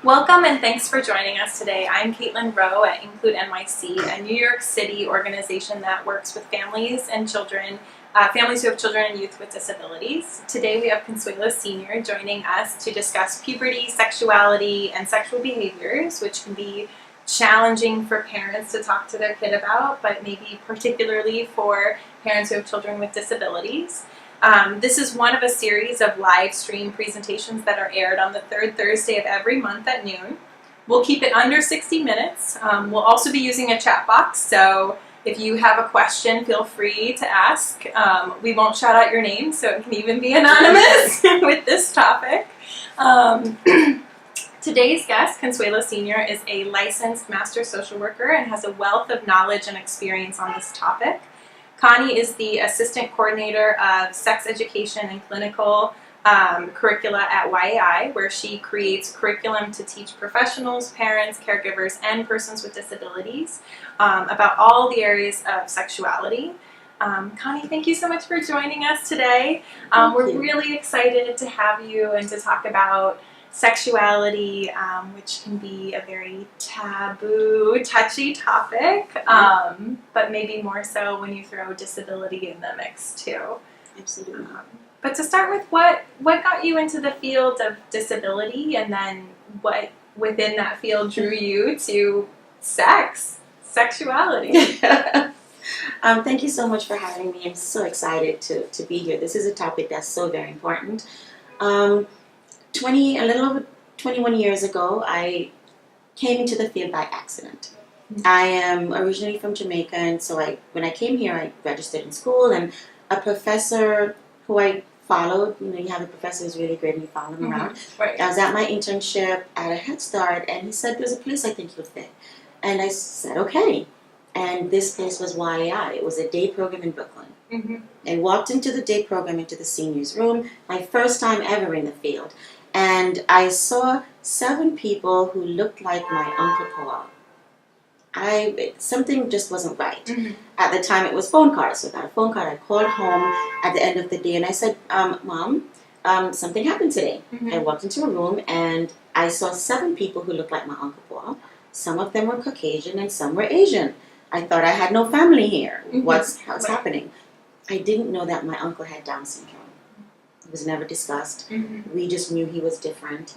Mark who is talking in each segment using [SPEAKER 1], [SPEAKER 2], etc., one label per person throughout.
[SPEAKER 1] Welcome and thanks for joining us today. I'm Kaitlin Rowe at INCLUDEnyc, a New York City organization that works with families and children, families who have children and youth with disabilities. Today we have Consuelo Sr. joining us to discuss puberty, sexuality, and sexual behaviors, which can be challenging for parents to talk to their kid about, but maybe particularly for parents who have children with disabilities. This is one of a series of live stream presentations that are aired on the third Thursday of every month at noon. We'll keep it under 60 minutes. We'll also be using a chat box, so if you have a question, feel free to ask. We won't shout out your name, so it can even be anonymous with this topic. Today's guest, Consuelo Sr., is a licensed master social worker and has a wealth of knowledge and experience on this topic. Connie is the assistant coordinator of sex education and clinical curricula at YAI, where she creates curriculum to teach professionals, parents, caregivers, and persons with disabilities about all the areas of sexuality. Connie, thank you so much for joining us today. We're really excited to have you and to talk about sexuality, which can be a very taboo, touchy topic, but maybe more so when you throw disability in the mix too.
[SPEAKER 2] Absolutely.
[SPEAKER 1] But to start with, what got you into the field of disability, and then what within that field drew you to sexuality?
[SPEAKER 2] Thank you so much for having me. I'm so excited to be here. This is a topic that's so very important. A little over 21 years ago, I came into the field by accident. I am originally from Jamaica, and so when I came here, I registered in school, and a professor who I followed, you have a professor who's really great and you follow him around.
[SPEAKER 1] Right.
[SPEAKER 2] I was at my internship at a Head Start, and he said, there's a place I think you'll fit. And I said, okay. And this place was YAI. It was a day program in Brooklyn. I walked into the day program, into the seniors room, my first time ever in the field. And I saw 7 people who looked like my Uncle Paul. Something just wasn't right. At the time, it was phone cards. So I got a phone card. I called home at the end of the day, and I said, Mom, something happened today. I walked into a room, and I saw 7 people who looked like my Uncle Paul. Some of them were Caucasian, and some were Asian. I thought I had no family here. What's happening? I didn't know that my uncle had Down syndrome. It was never discussed. We just knew he was different.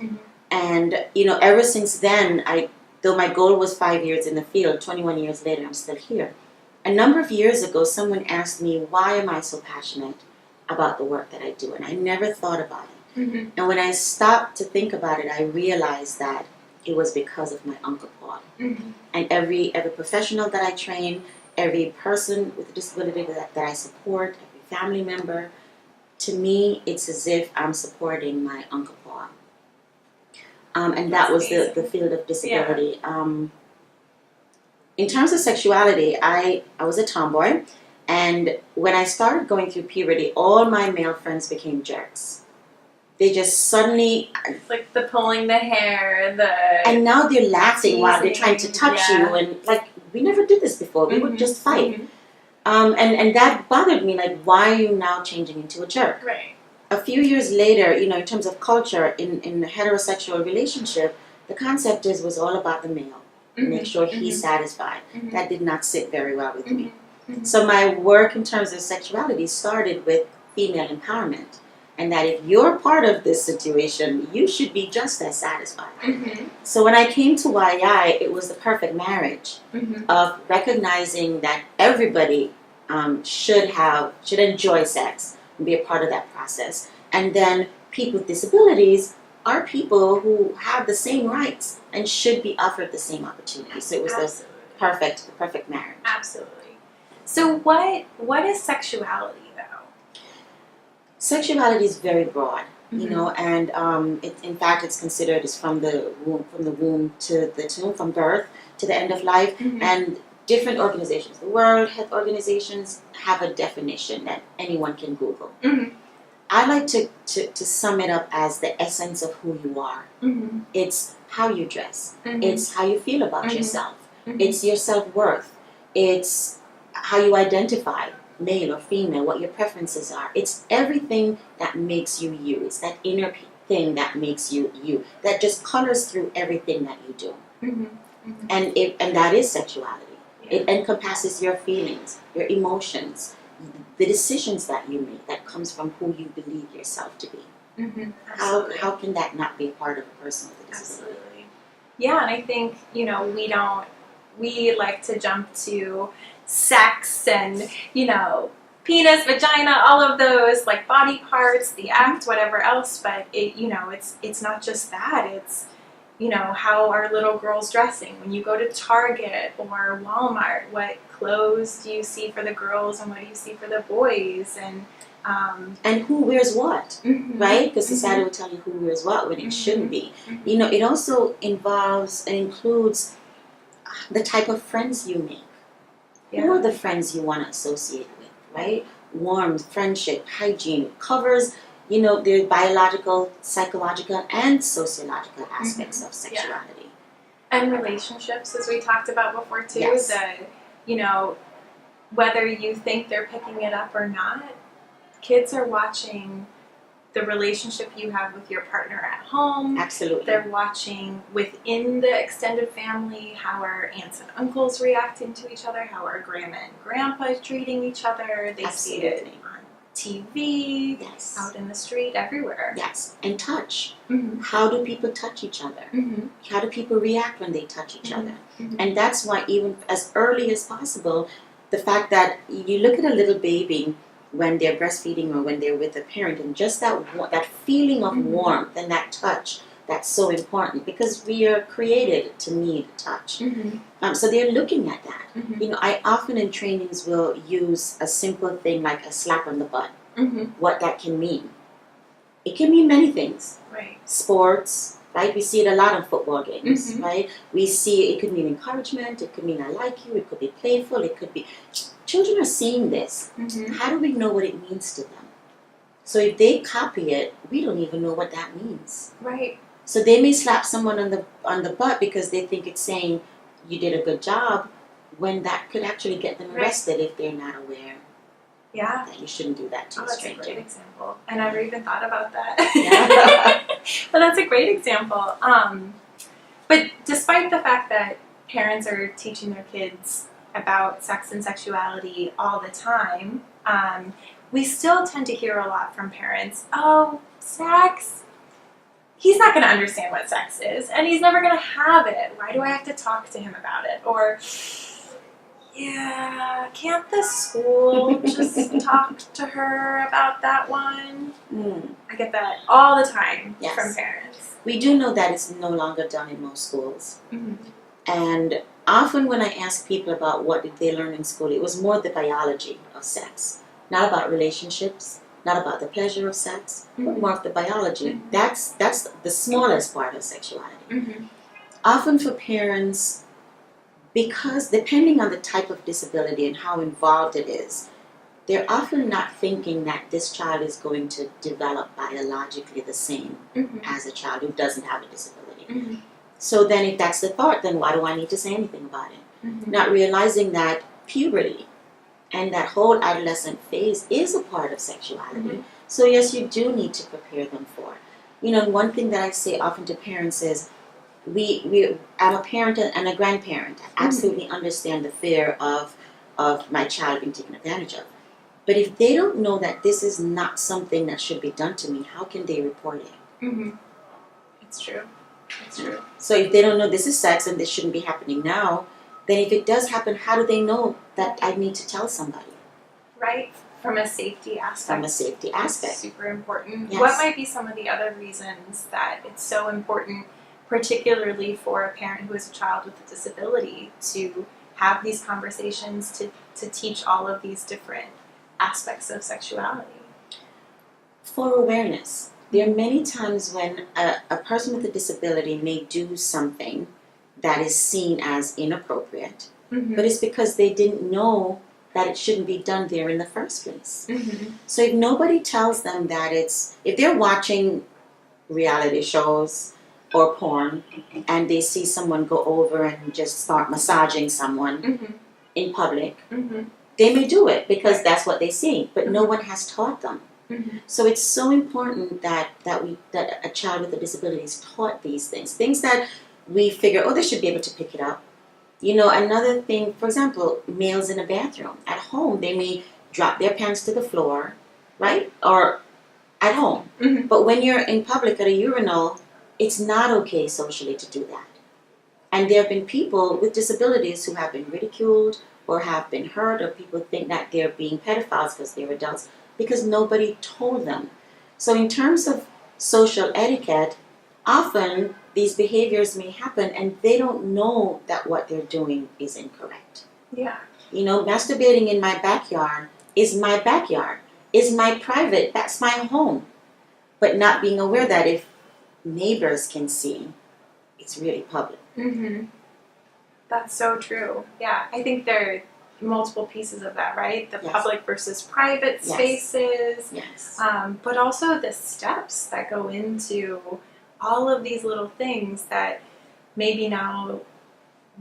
[SPEAKER 2] And, ever since then, though my goal was 5 years in the field, 21 years later, I'm still here. A number of years ago, someone asked me, why am I so passionate about the work that I do? And I never thought about it. And when I stopped to think about it, I realized that it was because of my Uncle Paul. And every professional that I train, every person with a disability that I support, every family member, to me, it's as if I'm supporting my Uncle Paul. And that was the field of disability. Yeah. In terms of sexuality, I was a tomboy. And when I started going through puberty, all my male friends became jerks. They just suddenly...
[SPEAKER 1] Like the pulling the hair,
[SPEAKER 2] and now they're laughing while they're trying to touch you. And we never did this before. We would just fight. And that bothered me, why are you now changing into a jerk?
[SPEAKER 1] Right.
[SPEAKER 2] A few years later, in terms of culture, in a heterosexual relationship, the concept was all about the male. Make sure he's satisfied. That did not sit very well with me. So my work in terms of sexuality started with female empowerment. And that if you're part of this situation, you should be just as satisfied. So when I came to YI, it was the perfect marriage of recognizing that everybody should enjoy sex and be a part of that process. And then people with disabilities are people who have the same rights and should be offered the same opportunities. So it was the perfect marriage.
[SPEAKER 1] Absolutely. So what is sexuality, though?
[SPEAKER 2] Sexuality is very broad, and in fact, it's considered as from the womb to the tomb, from birth to the end of life, and different organizations, the World Health Organizations, have a definition that anyone can Google. I like to sum it up as the essence of who you are. It's how you dress. It's how you feel about yourself. It's your self-worth. It's how you identify, male or female, what your preferences are. It's everything that makes you you. It's that inner thing that makes you you, that just colors through everything that you do.
[SPEAKER 1] Mm-hmm. Mm-hmm.
[SPEAKER 2] And that is sexuality.
[SPEAKER 1] Yeah.
[SPEAKER 2] It encompasses your feelings, your emotions, the decisions that you make, that comes from who you believe yourself to be.
[SPEAKER 1] Mm-hmm.
[SPEAKER 2] How can that not be part of a person with a disability?
[SPEAKER 1] Absolutely. Yeah, and I think, we like to jump to sex and, penis, vagina, all of those, like, body parts, the act, whatever else, but it's not just that. It's, how are little girls dressing? When you go to Target or Walmart, what clothes do you see for the girls and what do you see for the boys? And
[SPEAKER 2] who wears what,
[SPEAKER 1] mm-hmm.
[SPEAKER 2] right? Because society
[SPEAKER 1] Mm-hmm.
[SPEAKER 2] will tell you who wears what when it
[SPEAKER 1] Mm-hmm.
[SPEAKER 2] shouldn't be.
[SPEAKER 1] Mm-hmm.
[SPEAKER 2] It also involves and includes the type of friends you make.
[SPEAKER 1] Yeah.
[SPEAKER 2] Who are the friends you want to associate with, right? Warmth, friendship, hygiene. It covers, the biological, psychological, and sociological aspects
[SPEAKER 1] Mm-hmm.
[SPEAKER 2] of sexuality.
[SPEAKER 1] And relationships, as we talked about before too,
[SPEAKER 2] Yes.
[SPEAKER 1] that, whether you think they're picking it up or not, kids are watching the relationship you have with your partner at home.
[SPEAKER 2] Absolutely.
[SPEAKER 1] They're watching within the extended family how are aunts and uncles reacting to each other, how are grandma and grandpa treating each other. They see it on TV,
[SPEAKER 2] yes.
[SPEAKER 1] out in the street, everywhere.
[SPEAKER 2] Yes, and touch.
[SPEAKER 1] Mm-hmm.
[SPEAKER 2] How do people touch each other?
[SPEAKER 1] Mm-hmm.
[SPEAKER 2] How do people react when they touch each
[SPEAKER 1] Mm-hmm.
[SPEAKER 2] other?
[SPEAKER 1] Mm-hmm.
[SPEAKER 2] And that's why even as early as possible, the fact that you look at a little baby when they're breastfeeding or when they're with a parent, and just that feeling of
[SPEAKER 1] mm-hmm.
[SPEAKER 2] warmth and that touch, that's so important because we are created to need touch.
[SPEAKER 1] Mm-hmm.
[SPEAKER 2] So they're looking at that.
[SPEAKER 1] Mm-hmm.
[SPEAKER 2] I often in trainings will use a simple thing like a slap on the butt.
[SPEAKER 1] Mm-hmm.
[SPEAKER 2] What that can mean. It can mean many things.
[SPEAKER 1] Right.
[SPEAKER 2] Sports, right? We see it a lot in football games,
[SPEAKER 1] mm-hmm.
[SPEAKER 2] right? We see it could mean encouragement, it could mean I like you, it could be playful, it could be... Children are seeing this.
[SPEAKER 1] Mm-hmm.
[SPEAKER 2] How do we know what it means to them? So if they copy it, we don't even know what that means.
[SPEAKER 1] Right.
[SPEAKER 2] So they may slap someone on the butt because they think it's saying you did a good job, when that could actually get them arrested if they're not aware.
[SPEAKER 1] Yeah.
[SPEAKER 2] That you shouldn't do that to a stranger.
[SPEAKER 1] That's a great example. I never even thought about that.
[SPEAKER 2] Yeah.
[SPEAKER 1] But that's a great example. But despite the fact that parents are teaching their kids about sex and sexuality all the time, we still tend to hear a lot from parents, oh, sex? He's not going to understand what sex is, and he's never going to have it. Why do I have to talk to him about it? Or... yeah, can't the school just talk to her about that one? I get that all the time from parents.
[SPEAKER 2] We do know that it's no longer done in most schools.
[SPEAKER 1] Mm-hmm.
[SPEAKER 2] And often when I ask people about what did they learn in school, it was more the biology of sex. Not about relationships, not about the pleasure of sex,
[SPEAKER 1] mm-hmm.
[SPEAKER 2] but more of the biology.
[SPEAKER 1] Mm-hmm.
[SPEAKER 2] That's the smallest part of sexuality.
[SPEAKER 1] Mm-hmm.
[SPEAKER 2] Often for parents... because depending on the type of disability and how involved it is, they're often not thinking that this child is going to develop biologically the same
[SPEAKER 1] mm-hmm.
[SPEAKER 2] as a child who doesn't have a disability.
[SPEAKER 1] Mm-hmm.
[SPEAKER 2] So then if that's the thought, then why do I need to say anything about it?
[SPEAKER 1] Mm-hmm.
[SPEAKER 2] Not realizing that puberty and that whole adolescent phase is a part of sexuality.
[SPEAKER 1] Mm-hmm.
[SPEAKER 2] So yes, you do need to prepare them for it. One thing that I say often to parents is, I'm a parent and a grandparent. I absolutely understand the fear of my child being taken advantage of. But if they don't know that this is not something that should be done to me, how can they report it?
[SPEAKER 1] Mm-hmm. It's true. It's true.
[SPEAKER 2] So if they don't know this is sex and this shouldn't be happening now, then if it does happen, how do they know that I need to tell somebody?
[SPEAKER 1] Right. From a safety aspect.
[SPEAKER 2] From a safety aspect.
[SPEAKER 1] It's super important.
[SPEAKER 2] Yes.
[SPEAKER 1] What might be some of the other reasons that it's so important, particularly for a parent who has a child with a disability, to have these conversations, to teach all of these different aspects of sexuality?
[SPEAKER 2] For awareness. There are many times when a person with a disability may do something that is seen as inappropriate,
[SPEAKER 1] mm-hmm.
[SPEAKER 2] but it's because they didn't know that it shouldn't be done there in the first place.
[SPEAKER 1] Mm-hmm.
[SPEAKER 2] So if nobody tells them that if they're watching reality shows or porn and they see someone go over and just start massaging someone
[SPEAKER 1] mm-hmm.
[SPEAKER 2] in public,
[SPEAKER 1] mm-hmm.
[SPEAKER 2] they may do it because that's what they see, but no one has taught them
[SPEAKER 1] Mm-hmm.
[SPEAKER 2] So it's so important that a child with a disability is taught these things that we figure, oh, they should be able to pick it up. You know, another thing, for example, males in a bathroom. At home, they may drop their pants to the floor, right? Or at home.
[SPEAKER 1] Mm-hmm.
[SPEAKER 2] But when you're in public at a urinal, it's not okay socially to do that. And there have been people with disabilities who have been ridiculed or have been hurt, or people think that they're being pedophiles because they're adults, because nobody told them. So in terms of social etiquette, often these behaviors may happen and they don't know that what they're doing is incorrect.
[SPEAKER 1] Yeah.
[SPEAKER 2] You know, masturbating in my backyard, is my private, that's my home. But not being aware that if neighbors can see, it's really public.
[SPEAKER 1] Mm-hmm. That's so true. Yeah, I think there are multiple pieces of that, right? The
[SPEAKER 2] Yes.
[SPEAKER 1] public versus private
[SPEAKER 2] Yes.
[SPEAKER 1] spaces,
[SPEAKER 2] Yes.
[SPEAKER 1] but also the steps that go into all of these little things that maybe now,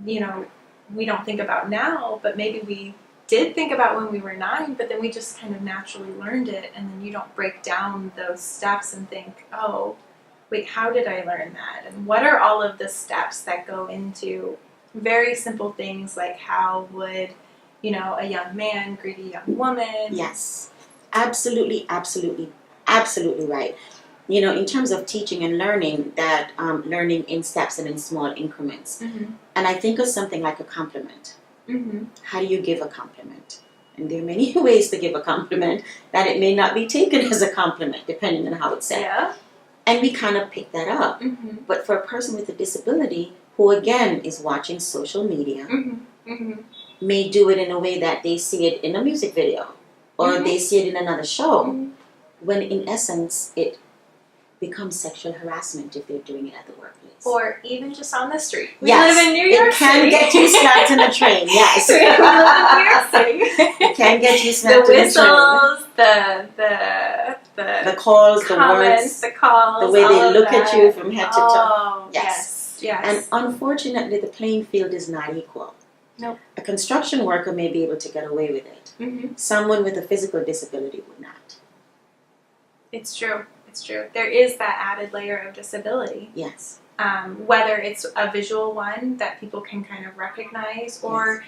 [SPEAKER 1] you know, we don't think about now, but maybe we did think about when we were 9, but then we just kind of naturally learned it, and then you don't break down those steps and think, oh, wait, how did I learn that? And what are all of the steps that go into very simple things like how would, you know, a young man greet a young woman?
[SPEAKER 2] Yes. Absolutely, absolutely, absolutely right. You know, in terms of teaching and learning, that learning in steps and in small increments.
[SPEAKER 1] Mm-hmm.
[SPEAKER 2] And I think of something like a compliment.
[SPEAKER 1] Mm-hmm.
[SPEAKER 2] How do you give a compliment? And there are many ways to give a compliment that it may not be taken as a compliment, depending on how it's said.
[SPEAKER 1] Yeah.
[SPEAKER 2] And we kind of pick that up.
[SPEAKER 1] Mm-hmm.
[SPEAKER 2] But for a person with a disability, who again is watching social media,
[SPEAKER 1] Mm-hmm. Mm-hmm.
[SPEAKER 2] may do it in a way that they see it in a music video, or
[SPEAKER 1] Mhm.
[SPEAKER 2] they see it in another show,
[SPEAKER 1] Mm-hmm.
[SPEAKER 2] when in essence it becomes sexual harassment if they're doing it at the workplace.
[SPEAKER 1] Or even just on the street. We
[SPEAKER 2] Yes,
[SPEAKER 1] live in New York
[SPEAKER 2] it can
[SPEAKER 1] City.
[SPEAKER 2] get you slapped in a train. Yes,
[SPEAKER 1] We live in New York City.
[SPEAKER 2] it can get you
[SPEAKER 1] The
[SPEAKER 2] slapped in a train.
[SPEAKER 1] whistles,
[SPEAKER 2] The calls, the
[SPEAKER 1] comments,
[SPEAKER 2] words,
[SPEAKER 1] the calls,
[SPEAKER 2] the way
[SPEAKER 1] all
[SPEAKER 2] they
[SPEAKER 1] of
[SPEAKER 2] look
[SPEAKER 1] that.
[SPEAKER 2] at you from head to toe.
[SPEAKER 1] Oh,
[SPEAKER 2] Yes.
[SPEAKER 1] yes.
[SPEAKER 2] And unfortunately, the playing field is not equal.
[SPEAKER 1] Nope.
[SPEAKER 2] A construction worker may be able to get away with it.
[SPEAKER 1] Mm-hmm.
[SPEAKER 2] Someone with a physical disability would not.
[SPEAKER 1] It's true. It's true. There is that added layer of disability.
[SPEAKER 2] Yes.
[SPEAKER 1] Whether it's a visual one that people can kind of recognize, or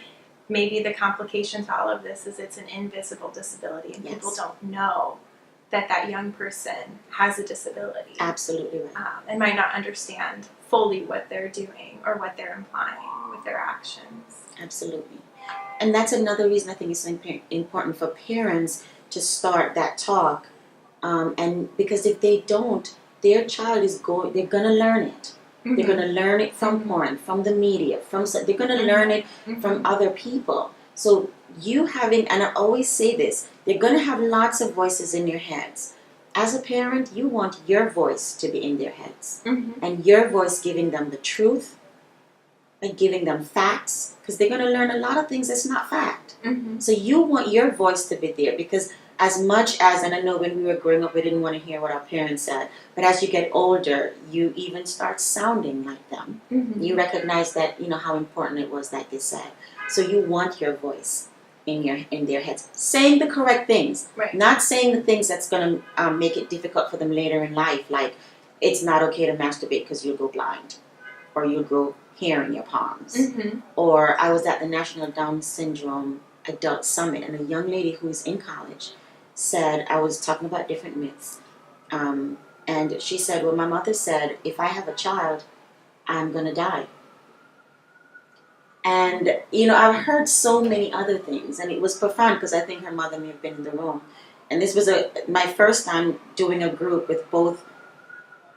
[SPEAKER 1] maybe the complication to all of this is it's an invisible disability and people
[SPEAKER 2] Yes.
[SPEAKER 1] don't know that that young person has a disability.
[SPEAKER 2] Absolutely right.
[SPEAKER 1] And might not understand fully what they're doing or what they're implying with their actions.
[SPEAKER 2] Absolutely. And that's another reason I think it's so important for parents to start that talk. And because if they don't, their child they're going to learn it.
[SPEAKER 1] Mm-hmm.
[SPEAKER 2] They're going to learn it from porn, from the media, they're going to learn it from other people. So you having, and I always say this, they're going to have lots of voices in their heads. As a parent, you want your voice to be in their heads.
[SPEAKER 1] Mm-hmm.
[SPEAKER 2] And your voice giving them the truth and giving them facts, because they're going to learn a lot of things that's not fact.
[SPEAKER 1] Mm-hmm.
[SPEAKER 2] So you want your voice to be there, because as much as, and I know when we were growing up, we didn't want to hear what our parents said, but as you get older, you even start sounding like them.
[SPEAKER 1] Mm-hmm.
[SPEAKER 2] You recognize that, you know, how important it was that they said. So you want your voice in their heads, saying the correct things,
[SPEAKER 1] Right.
[SPEAKER 2] not saying the things that's going to make it difficult for them later in life, like it's not okay to masturbate because you'll go blind, or you'll grow hair in your palms.
[SPEAKER 1] Mm-hmm.
[SPEAKER 2] Or I was at the National Down Syndrome Adult Summit, and a young lady who is in college said, I was talking about different myths, and she said, well, my mother said, if I have a child, I'm going to die. And, you know, I've heard so many other things, and it was profound because I think her mother may have been in the room. And this was my first time doing a group with both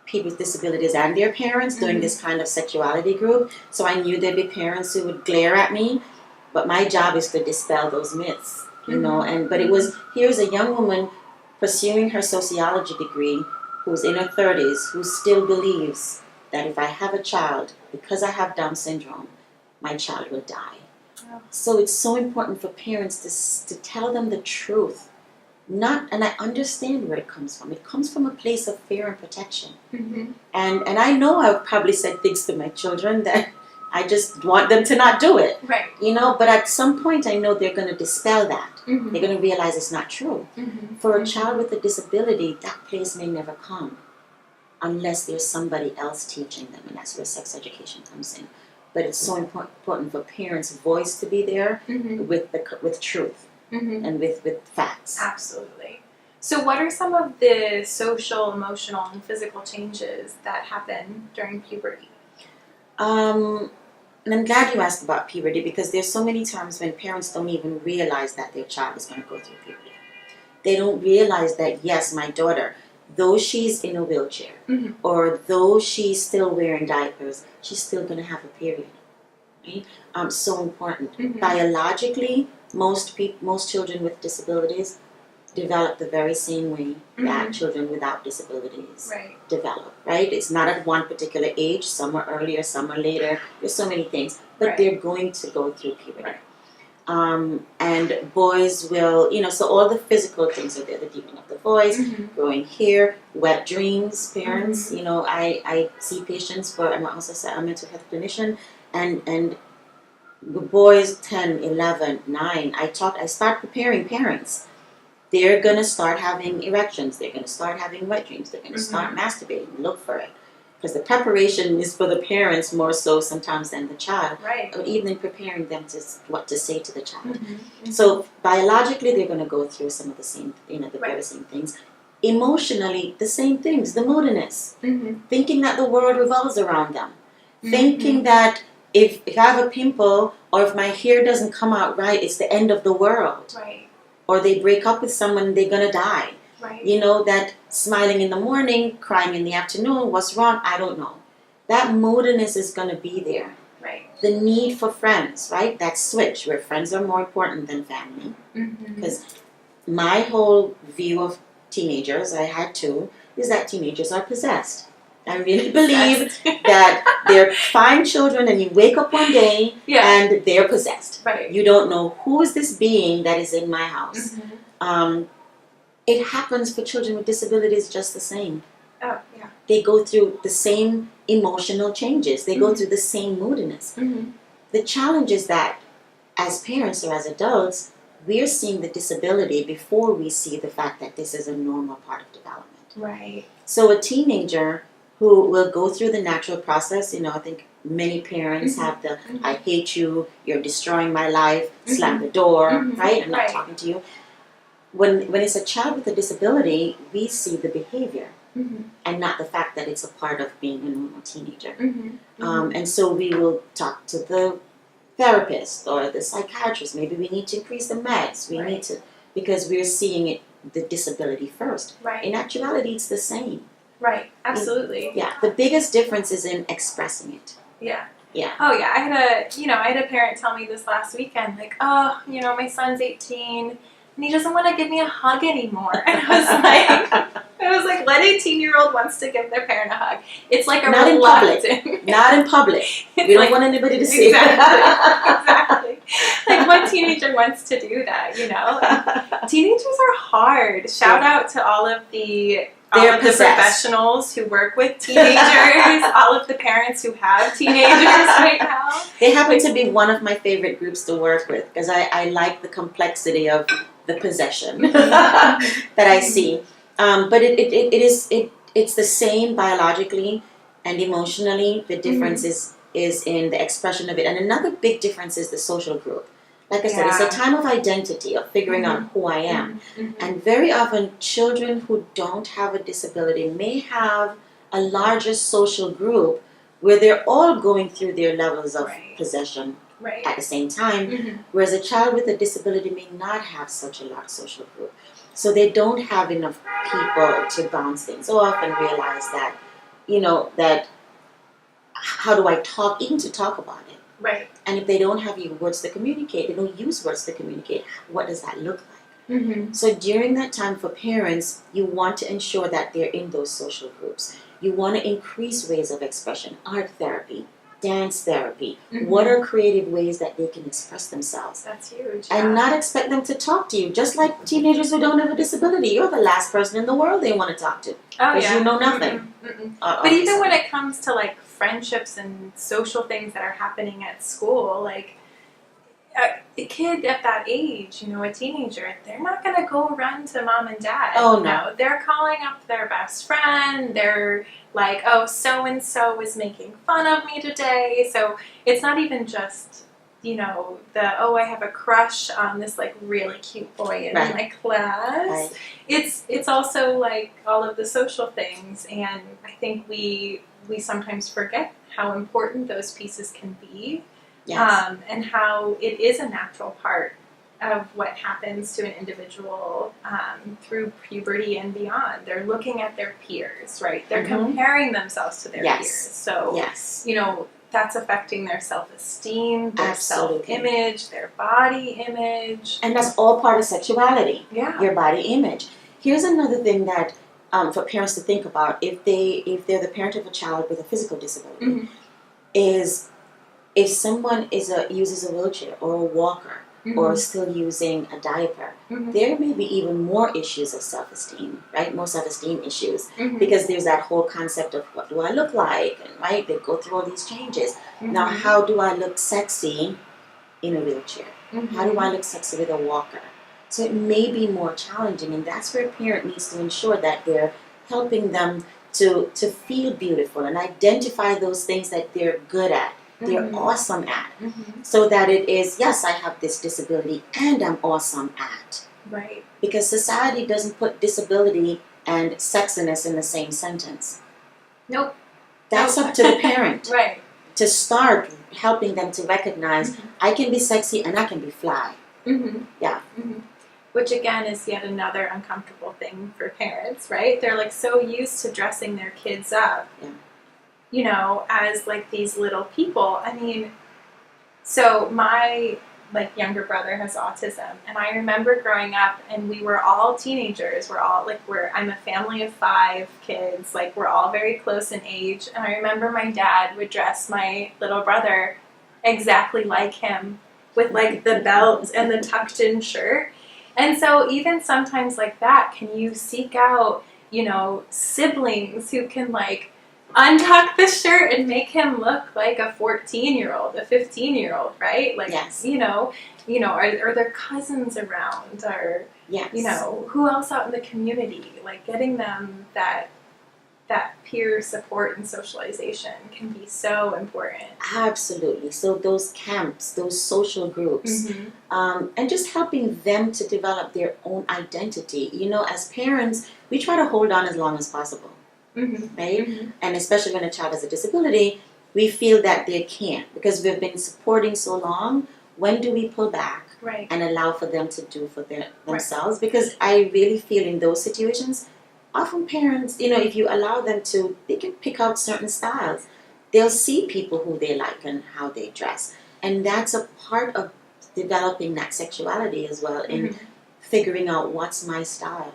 [SPEAKER 2] people with disabilities and their parents, doing this kind of sexuality group. So I knew there'd be parents who would glare at me, but my job is to dispel those myths, you know. But it was, here's a young woman pursuing her sociology degree who's in her 30s, who still believes that if I have a child, because I have Down syndrome, my child will die.
[SPEAKER 1] Oh.
[SPEAKER 2] So it's so important for parents to tell them the truth. And I understand where it comes from. It comes from a place of fear and protection.
[SPEAKER 1] Mm-hmm.
[SPEAKER 2] And I know I've probably said things to my children that I just want them to not do it.
[SPEAKER 1] Right.
[SPEAKER 2] You know, but at some point I know they're going to dispel that.
[SPEAKER 1] Mm-hmm.
[SPEAKER 2] They're going to realize it's not true.
[SPEAKER 1] Mm-hmm.
[SPEAKER 2] For a child with a disability, that place may never come unless there's somebody else teaching them, and that's where sex education comes in. But it's so important for parents' voice to be there
[SPEAKER 1] Mm-hmm.
[SPEAKER 2] with truth
[SPEAKER 1] Mm-hmm.
[SPEAKER 2] and with facts.
[SPEAKER 1] Absolutely. So what are some of the social, emotional, and physical changes that happen during puberty?
[SPEAKER 2] And I'm glad you asked about puberty, because there's so many times when parents don't even realize that their child is going to go through puberty. They don't realize that, yes, my daughter, though she's in a wheelchair,
[SPEAKER 1] Mm-hmm.
[SPEAKER 2] or though she's still wearing diapers, she's still going to have a period. Right? So important.
[SPEAKER 1] Mm-hmm.
[SPEAKER 2] Biologically, most children with disabilities develop the very same way that
[SPEAKER 1] Mm-hmm.
[SPEAKER 2] children without disabilities
[SPEAKER 1] Right.
[SPEAKER 2] develop, right? It's not at one particular age, some are earlier, some are later, there's so many things, but
[SPEAKER 1] Right.
[SPEAKER 2] they're going to go through puberty.
[SPEAKER 1] Right.
[SPEAKER 2] And boys will, so all the physical things are there, the deepening of the voice,
[SPEAKER 1] Mm-hmm.
[SPEAKER 2] growing hair, wet dreams, parents,
[SPEAKER 1] Mm-hmm.
[SPEAKER 2] I see patients where I'm also a mental health clinician, and the boys 10, 11, 9, I start preparing parents. They're going to start having erections. They're going to start having wet dreams. They're going to start masturbating. Look for it. Because the preparation is for the parents more so sometimes than the child.
[SPEAKER 1] Right.
[SPEAKER 2] But even preparing them to what to say to the child.
[SPEAKER 1] Mm-hmm.
[SPEAKER 2] So biologically, they're going to go through some of the same, the
[SPEAKER 1] Right.
[SPEAKER 2] very same things. Emotionally, the same things. The moodiness.
[SPEAKER 1] Mm-hmm.
[SPEAKER 2] Thinking that the world revolves around them.
[SPEAKER 1] Mm-hmm.
[SPEAKER 2] Thinking that if I have a pimple or if my hair doesn't come out right, it's the end of the world.
[SPEAKER 1] Right.
[SPEAKER 2] Or they break up with someone, they're going to die.
[SPEAKER 1] Right.
[SPEAKER 2] That smiling in the morning, crying in the afternoon, what's wrong? I don't know. That moodiness is going to be there.
[SPEAKER 1] Right.
[SPEAKER 2] The need for friends, right? That switch where friends are more important than family.
[SPEAKER 1] Mm-hmm.
[SPEAKER 2] Because my whole view of teenagers, I had two, is that teenagers are possessed. I really believe that they're fine children and you wake up one day and they're possessed.
[SPEAKER 1] Right.
[SPEAKER 2] You don't know who is this being that is in my house.
[SPEAKER 1] Mm-hmm.
[SPEAKER 2] It happens for children with disabilities just the same.
[SPEAKER 1] Oh, yeah.
[SPEAKER 2] They go through the same emotional changes. They go
[SPEAKER 1] Mhm.
[SPEAKER 2] through the same moodiness.
[SPEAKER 1] Mm-hmm.
[SPEAKER 2] The challenge is that as parents or as adults, we're seeing the disability before we see the fact that this is a normal part of development.
[SPEAKER 1] Right.
[SPEAKER 2] So a teenager who will go through the natural process, I think many parents
[SPEAKER 1] Mhm.
[SPEAKER 2] have the,
[SPEAKER 1] Mhm.
[SPEAKER 2] I hate you, you're destroying my life,
[SPEAKER 1] Mhm.
[SPEAKER 2] slam the door,
[SPEAKER 1] Mhm.
[SPEAKER 2] right? I'm not
[SPEAKER 1] Right.
[SPEAKER 2] talking to you. When it's a child with a disability, we see the behavior
[SPEAKER 1] Mm-hmm.
[SPEAKER 2] and not the fact that it's a part of being a normal teenager.
[SPEAKER 1] Mm-hmm.
[SPEAKER 2] And so we will talk to the therapist or the psychiatrist. Maybe we need to increase the meds. We
[SPEAKER 1] Right.
[SPEAKER 2] need to, because we're seeing it, the disability first.
[SPEAKER 1] Right.
[SPEAKER 2] In actuality, it's the same.
[SPEAKER 1] Right. Absolutely.
[SPEAKER 2] Yeah, the biggest difference is in expressing it.
[SPEAKER 1] Yeah.
[SPEAKER 2] Yeah.
[SPEAKER 1] Oh yeah, I had a parent tell me this last weekend, like, oh, my son's 18 and he doesn't want to give me a hug anymore. And I was like, what 18-year-old wants to give their parent a hug? It's like a
[SPEAKER 2] Not in public.
[SPEAKER 1] reluctant.
[SPEAKER 2] Not in public. We
[SPEAKER 1] It's
[SPEAKER 2] don't
[SPEAKER 1] like-
[SPEAKER 2] want anybody to see.
[SPEAKER 1] Exactly. Like, what teenager wants to do that, And teenagers are hard. Shout out to all of the
[SPEAKER 2] Possessed.
[SPEAKER 1] professionals who work with teenagers, all of the parents who have teenagers right now.
[SPEAKER 2] They happen to be one of my favorite groups to work with because I like the complexity of the possession that I see. But it's the same biologically and emotionally. The difference is in the expression of it. And another big difference is the social group. Like I said, it's a time of identity, of figuring out who I am.
[SPEAKER 1] Mm-hmm.
[SPEAKER 2] And very often, children who don't have a disability may have a larger social group where they're all going through their levels of
[SPEAKER 1] Right.
[SPEAKER 2] possession
[SPEAKER 1] Right.
[SPEAKER 2] at the same time,
[SPEAKER 1] Mm-hmm.
[SPEAKER 2] whereas a child with a disability may not have such a large social group. So they don't have enough people to bounce things off and realize that, that how do I talk, even to talk about it.
[SPEAKER 1] Right.
[SPEAKER 2] And if they don't have words to communicate, they don't use words to communicate, what does that look like?
[SPEAKER 1] Mm-hmm.
[SPEAKER 2] So during that time for parents, you want to ensure that they're in those social groups. You want to increase ways of expression, art therapy, dance therapy.
[SPEAKER 1] Mm-hmm.
[SPEAKER 2] What are creative ways that they can express themselves?
[SPEAKER 1] That's huge.
[SPEAKER 2] And not expect them to talk to you. Just like teenagers who don't have a disability, you're the last person in the world they want to talk to.
[SPEAKER 1] Oh,
[SPEAKER 2] Because
[SPEAKER 1] yeah.
[SPEAKER 2] you know nothing.
[SPEAKER 1] But even when it comes to like friendships and social things that are happening at school, like a kid at that age, you know, a teenager, they're not going to go run to mom and dad.
[SPEAKER 2] Oh,
[SPEAKER 1] you know? They're calling up their best friend. They're like, oh, so-and-so was making fun of me today. So it's not even just, you know, I have a crush on this like really cute boy in my class.
[SPEAKER 2] Right.
[SPEAKER 1] It's also like all of the social things, and I think we sometimes forget how important those pieces can be.
[SPEAKER 2] Yes.
[SPEAKER 1] And how it is a natural part of what happens to an individual through puberty and beyond. They're looking at their peers, right? They're comparing themselves to their peers. So, you know, that's affecting their self-esteem, their self-image, their body image.
[SPEAKER 2] And that's all part of sexuality.
[SPEAKER 1] Yeah.
[SPEAKER 2] Your body image. Here's another thing that for parents to think about if they're the parent of a child with a physical disability is if someone uses a wheelchair or a walker or still using a diaper, there may be even more issues of self-esteem, right? More self-esteem issues because there's that whole concept of what do I look like, and right, they go through all these changes. Now, how do I look sexy in a wheelchair? How do I look sexy with a walker? So it may be more challenging, and that's where a parent needs to ensure that they're helping them to feel beautiful and identify those things that they're good at. They're awesome at. So that it is, yes, I have this disability and I'm awesome at.
[SPEAKER 1] Right.
[SPEAKER 2] Because society doesn't put disability and sexiness in the same sentence.
[SPEAKER 1] Nope.
[SPEAKER 2] That's up to the parent.
[SPEAKER 1] Right.
[SPEAKER 2] To start helping them to recognize I can be sexy and I can be fly. Yeah.
[SPEAKER 1] Which again is yet another uncomfortable thing for parents, right? They're like so used to dressing their kids up.
[SPEAKER 2] Yeah.
[SPEAKER 1] You know, as like these little people. I mean, so my like younger brother has autism, and I remember growing up, and we were all teenagers. I'm a family of 5 kids. Like we're all very close in age, and I remember my dad would dress my little brother exactly like him, with like the belt and the tucked in shirt. And so even sometimes like that, can you seek out, you know, siblings who can like untuck the shirt and make him look like a 14-year-old, a 15-year-old, right? Like, you know, are there cousins around, or, you know, who else out in the community? Like getting them that peer support and socialization can be so important.
[SPEAKER 2] Absolutely. So those camps, those social groups, and just helping them to develop their own identity. You know, as parents, we try to hold on as long as possible. Right? And especially when a child has a disability, we feel that they can't because we've been supporting so long. When do we pull back and allow for them to do for themselves? Because I really feel in those situations, often parents, you know, if you allow them to, they can pick out certain styles. They'll see people who they like and how they dress. And that's a part of developing that sexuality as well, in figuring out what's my style.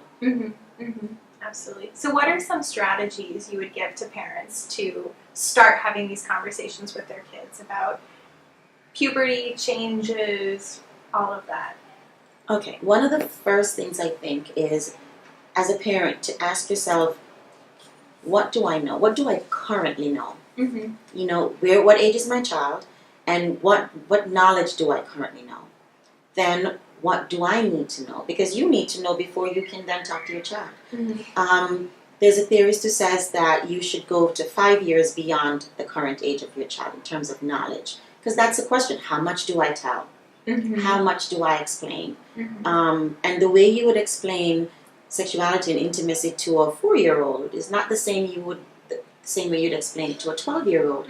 [SPEAKER 1] Absolutely. So what are some strategies you would give to parents to start having these conversations with their kids about puberty, changes, all of that?
[SPEAKER 2] Okay, one of the first things I think is, as a parent, to ask yourself, what do I know? What do I currently know? You know, what age is my child, and what knowledge do I currently know? Then what do I need to know? Because you need to know before you can then talk to your child. There's a theorist who says that you should go to 5 years beyond the current age of your child in terms of knowledge. Because that's the question. How much do I tell? How much do I explain? And the way you would explain sexuality and intimacy to a 4-year-old is not the same way you'd explain it to a 12-year-old.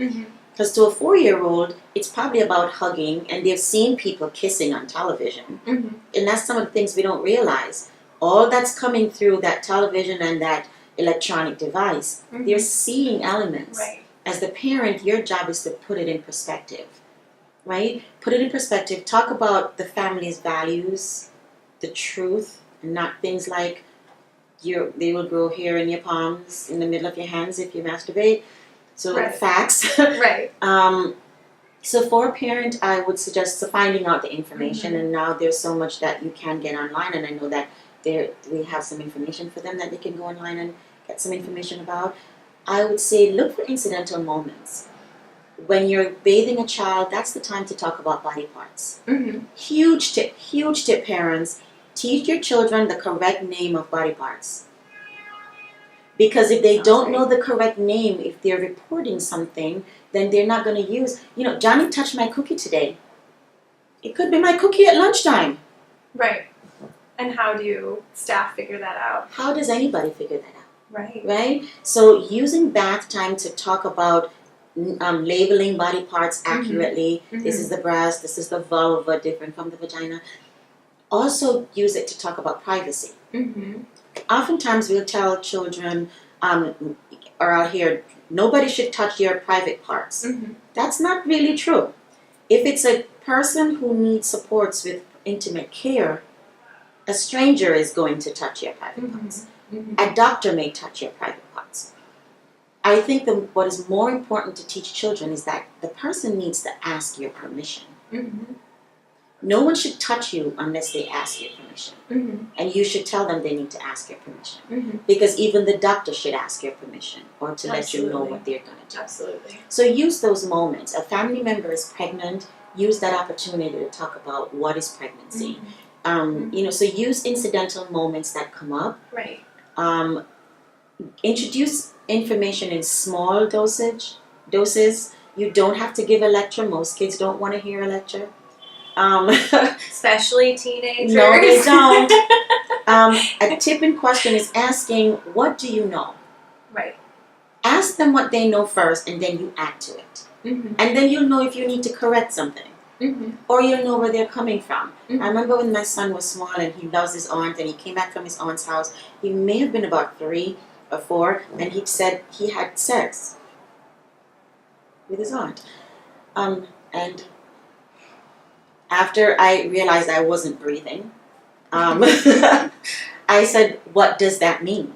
[SPEAKER 2] Because to a 4-year-old, it's probably about hugging, and they've seen people kissing on television. And that's some of the things we don't realize. All that's coming through that television and that electronic device, they're seeing elements. As the parent, your job is to put it in perspective, right? Put it in perspective. Talk about the family's values, the truth, and not things like they will grow hair in your palms, in the middle of your hands if you masturbate. So
[SPEAKER 1] Right.
[SPEAKER 2] facts.
[SPEAKER 1] Right.
[SPEAKER 2] So for a parent, I would suggest finding out the information.
[SPEAKER 1] Mm-hmm.
[SPEAKER 2] And now there's so much that you can get online, and I know that we have some information for them that they can go online and get some information about. I would say look for incidental moments. When you're bathing a child, that's the time to talk about body parts.
[SPEAKER 1] Mm-hmm.
[SPEAKER 2] Huge tip, parents. Teach your children the correct name of body parts. Because if they don't know the correct name, if they're reporting something, then they're not going to use, Johnny touched my cookie today. It could be my cookie at lunchtime.
[SPEAKER 1] Right. And how do staff figure that out?
[SPEAKER 2] How does anybody figure that out?
[SPEAKER 1] Right.
[SPEAKER 2] Right? So using bath time to talk about labeling body parts accurately.
[SPEAKER 1] Mm-hmm.
[SPEAKER 2] This is the breast, this is the vulva, different from the vagina. Also use it to talk about privacy.
[SPEAKER 1] Mm-hmm.
[SPEAKER 2] Oftentimes we'll tell children or out here, nobody should touch your private parts.
[SPEAKER 1] Mm-hmm.
[SPEAKER 2] That's not really true. If it's a person who needs supports with intimate care, a stranger is going to touch your private
[SPEAKER 1] Mm-hmm.
[SPEAKER 2] parts.
[SPEAKER 1] Mm-hmm.
[SPEAKER 2] A doctor may touch your private parts. I think what is more important to teach children is that the person needs to ask your permission.
[SPEAKER 1] Mm-hmm.
[SPEAKER 2] No one should touch you unless they ask your permission.
[SPEAKER 1] Mm-hmm.
[SPEAKER 2] And you should tell them they need to ask your permission.
[SPEAKER 1] Mm-hmm.
[SPEAKER 2] Because even the doctor should ask your permission or to let you know
[SPEAKER 1] Absolutely.
[SPEAKER 2] what they're going to do.
[SPEAKER 1] Absolutely.
[SPEAKER 2] So use those moments. A family member is pregnant, use that opportunity to talk about what is pregnancy.
[SPEAKER 1] Mm-hmm.
[SPEAKER 2] So use incidental moments that come up.
[SPEAKER 1] Right.
[SPEAKER 2] Introduce information in small doses. You don't have to give a lecture. Most kids don't want to hear a lecture.
[SPEAKER 1] Especially teenagers.
[SPEAKER 2] No, they don't. A tip in question is asking, what do you know?
[SPEAKER 1] Right.
[SPEAKER 2] Ask them what they know first, and then you add to it.
[SPEAKER 1] Mm-hmm.
[SPEAKER 2] And then you'll know if you need to correct something.
[SPEAKER 1] Mm-hmm.
[SPEAKER 2] Or you'll know where they're coming from.
[SPEAKER 1] Mm-hmm.
[SPEAKER 2] I remember when my son was small and he loves his aunt, and he came back from his aunt's house. He may have been about 3 or 4, and he said he had sex with his aunt. And after I realized I wasn't breathing, I said, what does that mean?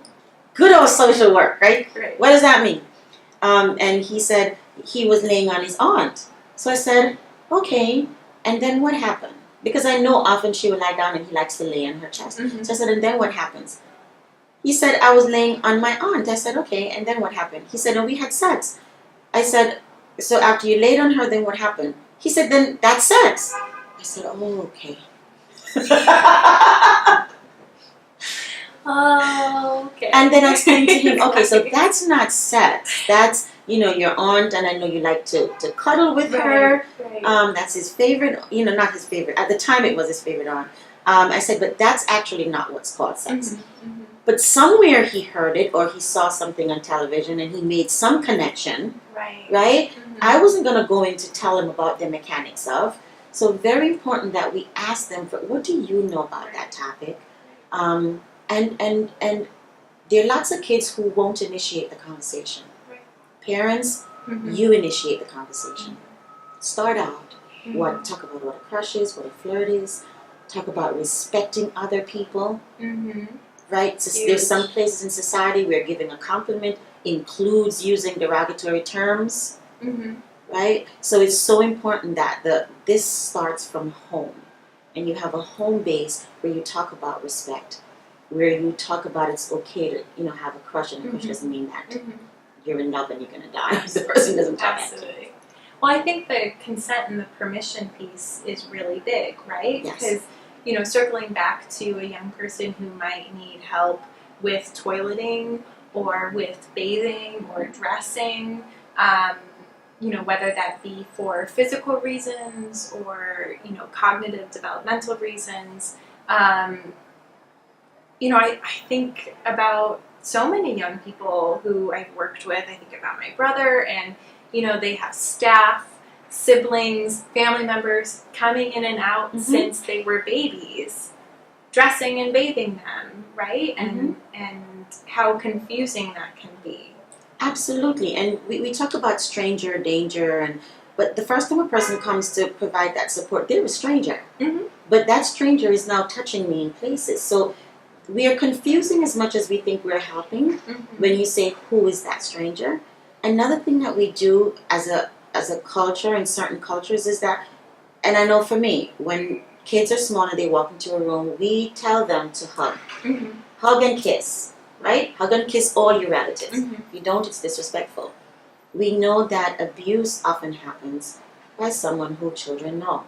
[SPEAKER 2] Good old social work, right?
[SPEAKER 1] Right.
[SPEAKER 2] What does that mean? And he said he was laying on his aunt. So I said, okay, and then what happened? Because I know often she would lie down and he likes to lay on her chest.
[SPEAKER 1] Mm-hmm.
[SPEAKER 2] So I said, and then what happens? He said, I was laying on my aunt. I said, okay, and then what happened? He said, oh, we had sex. I said, so after you laid on her, then what happened? He said, then that's sex. I said, oh, okay.
[SPEAKER 1] Oh, okay.
[SPEAKER 2] And then I explained to him, okay, so that's not sex. That's, your aunt, and I know you like to cuddle with her.
[SPEAKER 1] Right.
[SPEAKER 2] That's his favorite, not his favorite. At the time it was his favorite aunt. I said, but that's actually not what's called sex.
[SPEAKER 1] Mm-hmm. Mm-hmm.
[SPEAKER 2] But somewhere he heard it, or he saw something on television, and he made some connection,
[SPEAKER 1] Right.
[SPEAKER 2] right?
[SPEAKER 1] Mm-hmm.
[SPEAKER 2] I wasn't going to go in to tell him about the mechanics of. So very important that we ask them, for what do you know about that topic? And there are lots of kids who won't initiate the conversation.
[SPEAKER 1] Right.
[SPEAKER 2] Parents,
[SPEAKER 1] Mm-hmm.
[SPEAKER 2] you initiate the conversation. Start out.
[SPEAKER 1] Mm-hmm.
[SPEAKER 2] Talk about what a crush is, what a flirt is. Talk about respecting other people.
[SPEAKER 1] Mm-hmm.
[SPEAKER 2] Right? So
[SPEAKER 1] Huge.
[SPEAKER 2] there's some places in society where giving a compliment includes using derogatory terms.
[SPEAKER 1] Mm-hmm.
[SPEAKER 2] Right? So it's so important that this starts from home. And you have a home base where you talk about respect, where you talk about it's okay to, have a crush, and a crush doesn't mean that
[SPEAKER 1] Mm-hmm.
[SPEAKER 2] you're in love and you're going to die if the person doesn't tell that.
[SPEAKER 1] Absolutely. Well, I think the consent and the permission piece is really big, right?
[SPEAKER 2] Yes.
[SPEAKER 1] Because, circling back to a young person who might need help with toileting or with bathing or dressing, whether that be for physical reasons or, cognitive developmental reasons, I think about so many young people who I've worked with. I think about my brother, and, they have staff, siblings, family members coming in and out
[SPEAKER 2] Mm-hmm.
[SPEAKER 1] since they were babies, dressing and bathing them, right?
[SPEAKER 2] Mm-hmm.
[SPEAKER 1] And how confusing that can be.
[SPEAKER 2] Absolutely. And we talk about stranger danger, but the first time a person comes to provide that support, they're a stranger.
[SPEAKER 1] Mm-hmm.
[SPEAKER 2] But that stranger is now touching me in places. So we are confusing as much as we think we're helping
[SPEAKER 1] Mm-hmm.
[SPEAKER 2] when you say, who is that stranger? Another thing that we do as a culture in certain cultures is that, and I know for me, when kids are small and they walk into a room, we tell them to hug. Hug and kiss, right? Hug and kiss all your relatives. If you don't, it's disrespectful. We know that abuse often happens by someone who children know.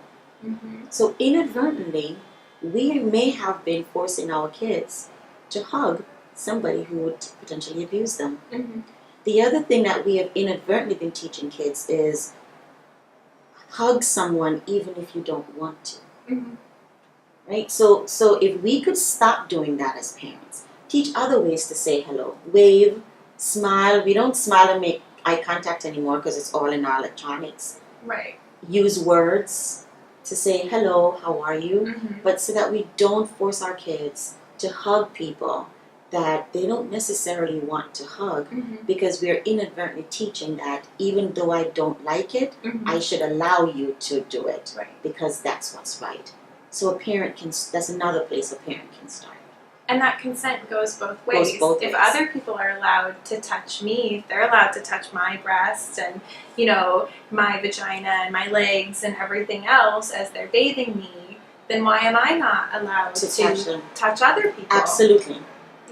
[SPEAKER 2] So inadvertently, we may have been forcing our kids to hug somebody who would potentially abuse them. The other thing that we have inadvertently been teaching kids is hug someone even if you don't want to. Right? So if we could stop doing that as parents, teach other ways to say hello, wave, smile. We don't smile and make eye contact anymore because it's all in our electronics.
[SPEAKER 1] Right.
[SPEAKER 2] Use words to say hello, how are you? But so that we don't force our kids to hug people that they don't necessarily want to hug, because we're inadvertently teaching that even though I don't like it, I should allow you to do it, because that's what's right. So a parent can, that's another place a parent can start.
[SPEAKER 1] And that consent goes both ways. If other people are allowed to touch me, if they're allowed to touch my breast and, you know, my vagina and my legs and everything else as they're bathing me, then why am I not allowed to touch other people?
[SPEAKER 2] Absolutely.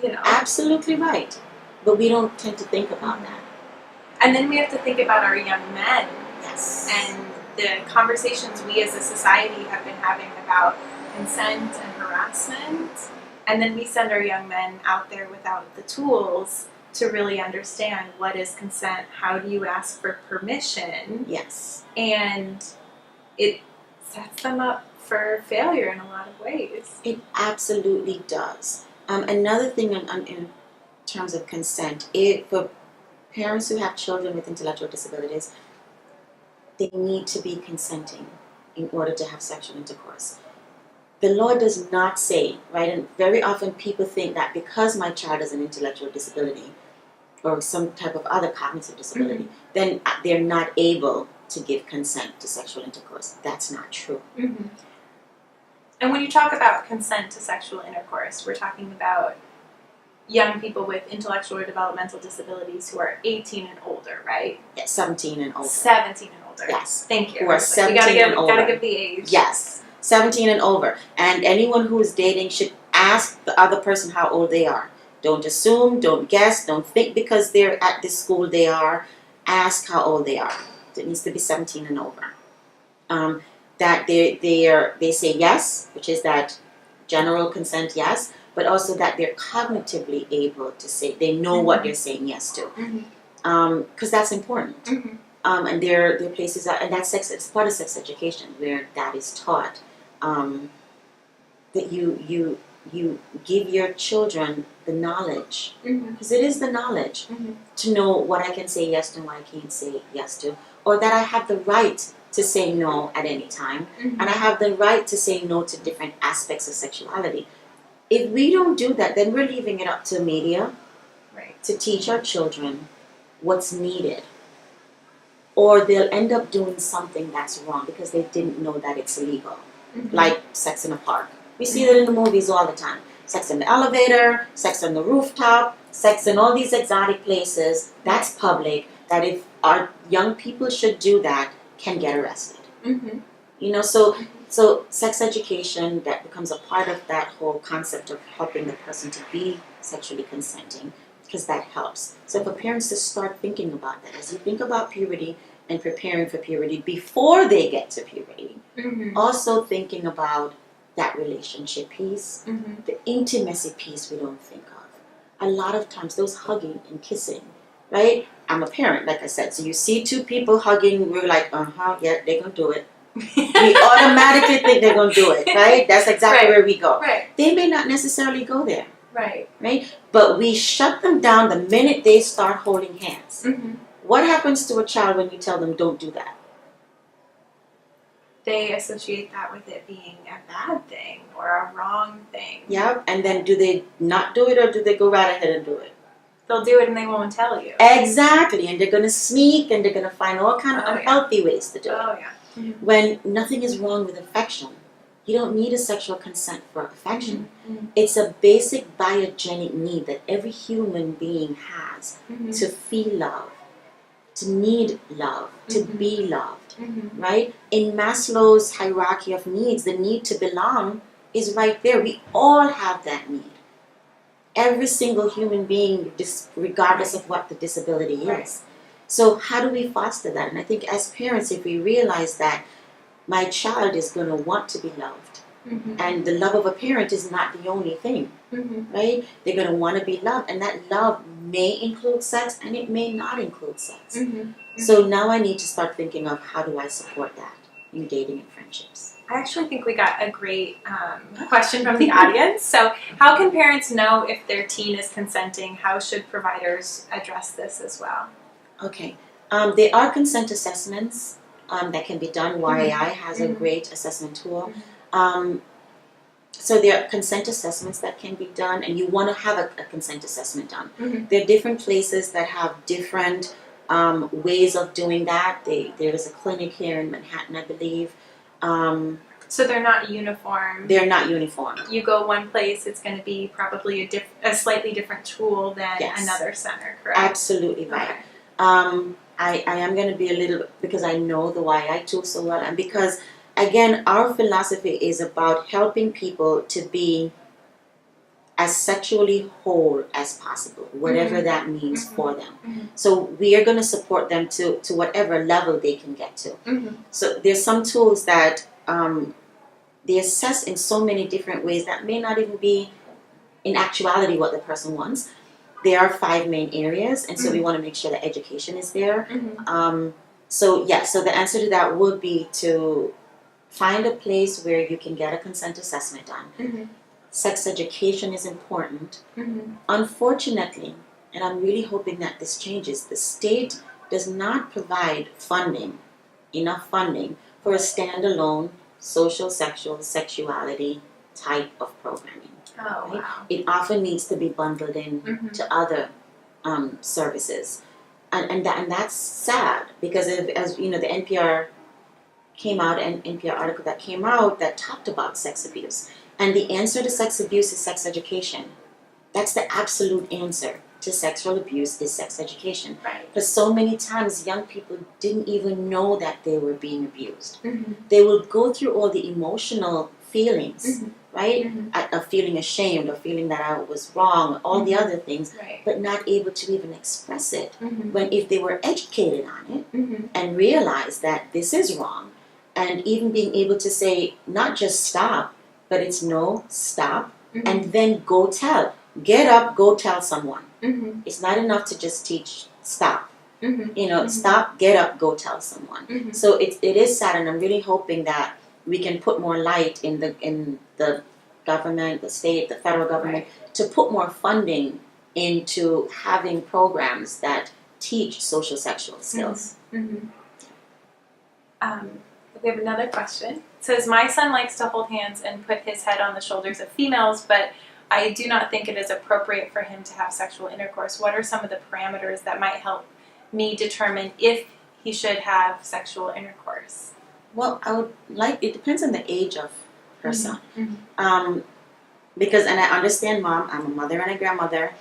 [SPEAKER 1] You know?
[SPEAKER 2] Absolutely right. But we don't tend to think about that.
[SPEAKER 1] And then we have to think about our young men.
[SPEAKER 2] Yes.
[SPEAKER 1] And the conversations we as a society have been having about consent and harassment. And then we send our young men out there without the tools to really understand what is consent, how do you ask for permission.
[SPEAKER 2] Yes.
[SPEAKER 1] And it sets them up for failure in a lot of ways.
[SPEAKER 2] It absolutely does. Another thing in terms of consent, for parents who have children with intellectual disabilities, they need to be consenting in order to have sexual intercourse. The law does not say, right, and very often people think that because my child has an intellectual disability or some type of other cognitive disability, then they're not able to give consent to sexual intercourse. That's not true.
[SPEAKER 1] And when you talk about consent to sexual intercourse, we're talking about young people with intellectual or developmental disabilities who are 18 and older, right?
[SPEAKER 2] Yes, 17 and older.
[SPEAKER 1] 17 and older.
[SPEAKER 2] Yes.
[SPEAKER 1] Thank you.
[SPEAKER 2] Who are 17 and older.
[SPEAKER 1] Gotta give the age.
[SPEAKER 2] Yes, 17 and over. And anyone who is dating should ask the other person how old they are. Don't assume, don't guess, don't think because they're at this school they are. Ask how old they are. It needs to be 17 and over. That they say yes, which is that general consent yes, but also that they're cognitively able to say, they know what they're saying yes to. Because that's important. And there are places that, and that's it's part of sex education where that is taught. That you give your children the knowledge, because it is the knowledge to know what I can say yes to and what I can't say yes to, or that I have the right to say no at any time, and I have the right to say no to different aspects of sexuality. If we don't do that, then we're leaving it up to media to teach our children what's needed. Or they'll end up doing something that's wrong because they didn't know that it's illegal. Like sex in a park. We see that in the movies all the time. Sex in the elevator, sex on the rooftop, sex in all these exotic places. That's public. That if our young people should do that, can get arrested. You know, so sex education, that becomes a part of that whole concept of helping the person to be sexually consenting, because that helps. So for parents to start thinking about that, as you think about puberty and preparing for puberty before they get to puberty, also thinking about that relationship piece, the intimacy piece we don't think of. A lot of times those hugging and kissing, right? I'm a parent, like I said, so you see two people hugging, we're like, yeah, they're going to do it. We automatically think they're going to do it, right? That's exactly where we go. They may not necessarily go there. Right? But we shut them down the minute they start holding hands. What happens to a child when you tell them don't do that?
[SPEAKER 1] They associate that with it being a bad thing or a wrong thing.
[SPEAKER 2] Yeah, and then do they not do it or do they go right ahead and do it?
[SPEAKER 1] They'll do it and they won't tell you.
[SPEAKER 2] Exactly, and they're going to sneak and they're going to find all kind of unhealthy ways to do it. When nothing is wrong with affection. You don't need a sexual consent for affection. It's a basic biogenic need that every human being has to feel love, to need love, to be loved,
[SPEAKER 1] Mm-hmm.
[SPEAKER 2] right? In Maslow's hierarchy of needs, the need to belong is right there. We all have that need. Every single human being, regardless of what the disability is.
[SPEAKER 1] Right.
[SPEAKER 2] So how do we foster that? And I think as parents, if we realize that my child is going to want to be loved,
[SPEAKER 1] Mm-hmm.
[SPEAKER 2] and the love of a parent is not the only thing,
[SPEAKER 1] Mm-hmm.
[SPEAKER 2] right? They're going to want to be loved, and that love may include sex, and it may not include sex.
[SPEAKER 1] Mm-hmm.
[SPEAKER 2] So now I need to start thinking of how do I support that in dating and friendships.
[SPEAKER 1] I actually think we got a great question from the audience. So, how can parents know if their teen is consenting? How should providers address this as well?
[SPEAKER 2] Okay. There are consent assessments that can be done. YAI has a great assessment tool. So there are consent assessments that can be done, and you want to have a consent assessment done.
[SPEAKER 1] Mm-hmm.
[SPEAKER 2] There are different places that have different ways of doing that. There is a clinic here in Manhattan, I believe.
[SPEAKER 1] So they're not uniform.
[SPEAKER 2] They're not uniform.
[SPEAKER 1] You go one place, it's going to be probably a slightly different tool than
[SPEAKER 2] Yes.
[SPEAKER 1] another center, correct?
[SPEAKER 2] Absolutely right.
[SPEAKER 1] Okay.
[SPEAKER 2] I am going to be a little, because I know the YI tool so well, and because, again, our philosophy is about helping people to be as sexually whole as possible, whatever that means for them.
[SPEAKER 1] Mm-hmm.
[SPEAKER 2] So we are going to support them to whatever level they can get to.
[SPEAKER 1] Mm-hmm.
[SPEAKER 2] So there's some tools that they assess in so many different ways that may not even be in actuality what the person wants. There are 5 main areas, and so we want to make sure that education is there.
[SPEAKER 1] Mm-hmm.
[SPEAKER 2] So the answer to that would be to find a place where you can get a consent assessment done.
[SPEAKER 1] Mm-hmm.
[SPEAKER 2] Sex education is important.
[SPEAKER 1] Mm-hmm.
[SPEAKER 2] Unfortunately, and I'm really hoping that this changes, the state does not provide enough funding for a standalone social, sexual, sexuality type of programming.
[SPEAKER 1] Oh,
[SPEAKER 2] Right?
[SPEAKER 1] wow.
[SPEAKER 2] It often needs to be bundled in
[SPEAKER 1] Mm-hmm.
[SPEAKER 2] to other services, and that's sad because as you know, the NPR article that came out that talked about sex abuse, and the answer to sex abuse is sex education. That's the absolute answer to sexual abuse is sex education.
[SPEAKER 1] Right.
[SPEAKER 2] Because so many times young people didn't even know that they were being abused.
[SPEAKER 1] Mm-hmm.
[SPEAKER 2] They will go through all the emotional feelings,
[SPEAKER 1] Mm-hmm.
[SPEAKER 2] right?
[SPEAKER 1] Mm-hmm.
[SPEAKER 2] Of feeling ashamed, of feeling that I was wrong, all the other things,
[SPEAKER 1] Right.
[SPEAKER 2] but not able to even express it.
[SPEAKER 1] Mm-hmm.
[SPEAKER 2] When if they were educated on it
[SPEAKER 1] Mm-hmm.
[SPEAKER 2] and realized that this is wrong, and even being able to say not just stop, but it's no, stop,
[SPEAKER 1] Mm-hmm.
[SPEAKER 2] and then go tell. Get up, go tell someone.
[SPEAKER 1] Mm-hmm.
[SPEAKER 2] It's not enough to just teach stop.
[SPEAKER 1] Mm-hmm.
[SPEAKER 2] You know,
[SPEAKER 1] Mhm.
[SPEAKER 2] stop, get up, go tell someone.
[SPEAKER 1] Mm-hmm.
[SPEAKER 2] So it is sad, and I'm really hoping that we can put more light in the government, the state, the federal government, to put more funding into having programs that teach social sexual skills.
[SPEAKER 1] Mm-hmm. We have another question. It says, my son likes to hold hands and put his head on the shoulders of females, but I do not think it is appropriate for him to have sexual intercourse. What are some of the parameters that might help me determine if he should have sexual intercourse?
[SPEAKER 2] Well, it depends on the age of her son.
[SPEAKER 1] Mm-hmm.
[SPEAKER 2] Because, and I understand, Mom, I'm a mother and a grandmother,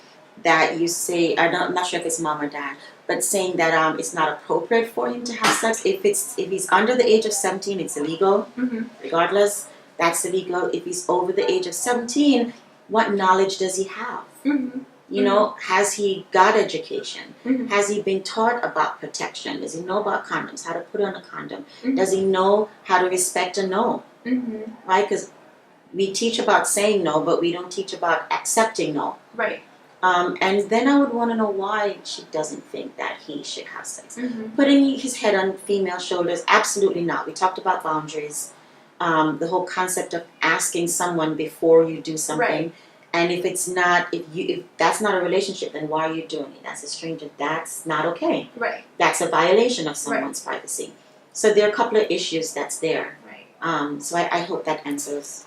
[SPEAKER 2] that you say, I'm not sure if it's mom or dad, but saying that it's not appropriate for him to have sex. If he's under the age of 17, it's illegal.
[SPEAKER 1] Mm-hmm.
[SPEAKER 2] Regardless, that's illegal. If he's over the age of 17, what knowledge does he have?
[SPEAKER 1] Mm-hmm.
[SPEAKER 2] You know, has he got education?
[SPEAKER 1] Mm-hmm.
[SPEAKER 2] Has he been taught about protection? Does he know about condoms, how to put on a condom?
[SPEAKER 1] Mm-hmm.
[SPEAKER 2] Does he know how to respect a no?
[SPEAKER 1] Mm-hmm.
[SPEAKER 2] Right? Because we teach about saying no, but we don't teach about accepting no.
[SPEAKER 1] Right.
[SPEAKER 2] And then I would want to know why she doesn't think that he should have sex.
[SPEAKER 1] Mm-hmm.
[SPEAKER 2] Putting his head on female shoulders, absolutely not. We talked about boundaries, the whole concept of asking someone before you do something.
[SPEAKER 1] Right.
[SPEAKER 2] And if that's not a relationship, then why are you doing it? That's a stranger. That's not okay.
[SPEAKER 1] Right.
[SPEAKER 2] That's a violation of someone's privacy. So there are a couple of issues that's there.
[SPEAKER 1] Right.
[SPEAKER 2] So I hope that answers.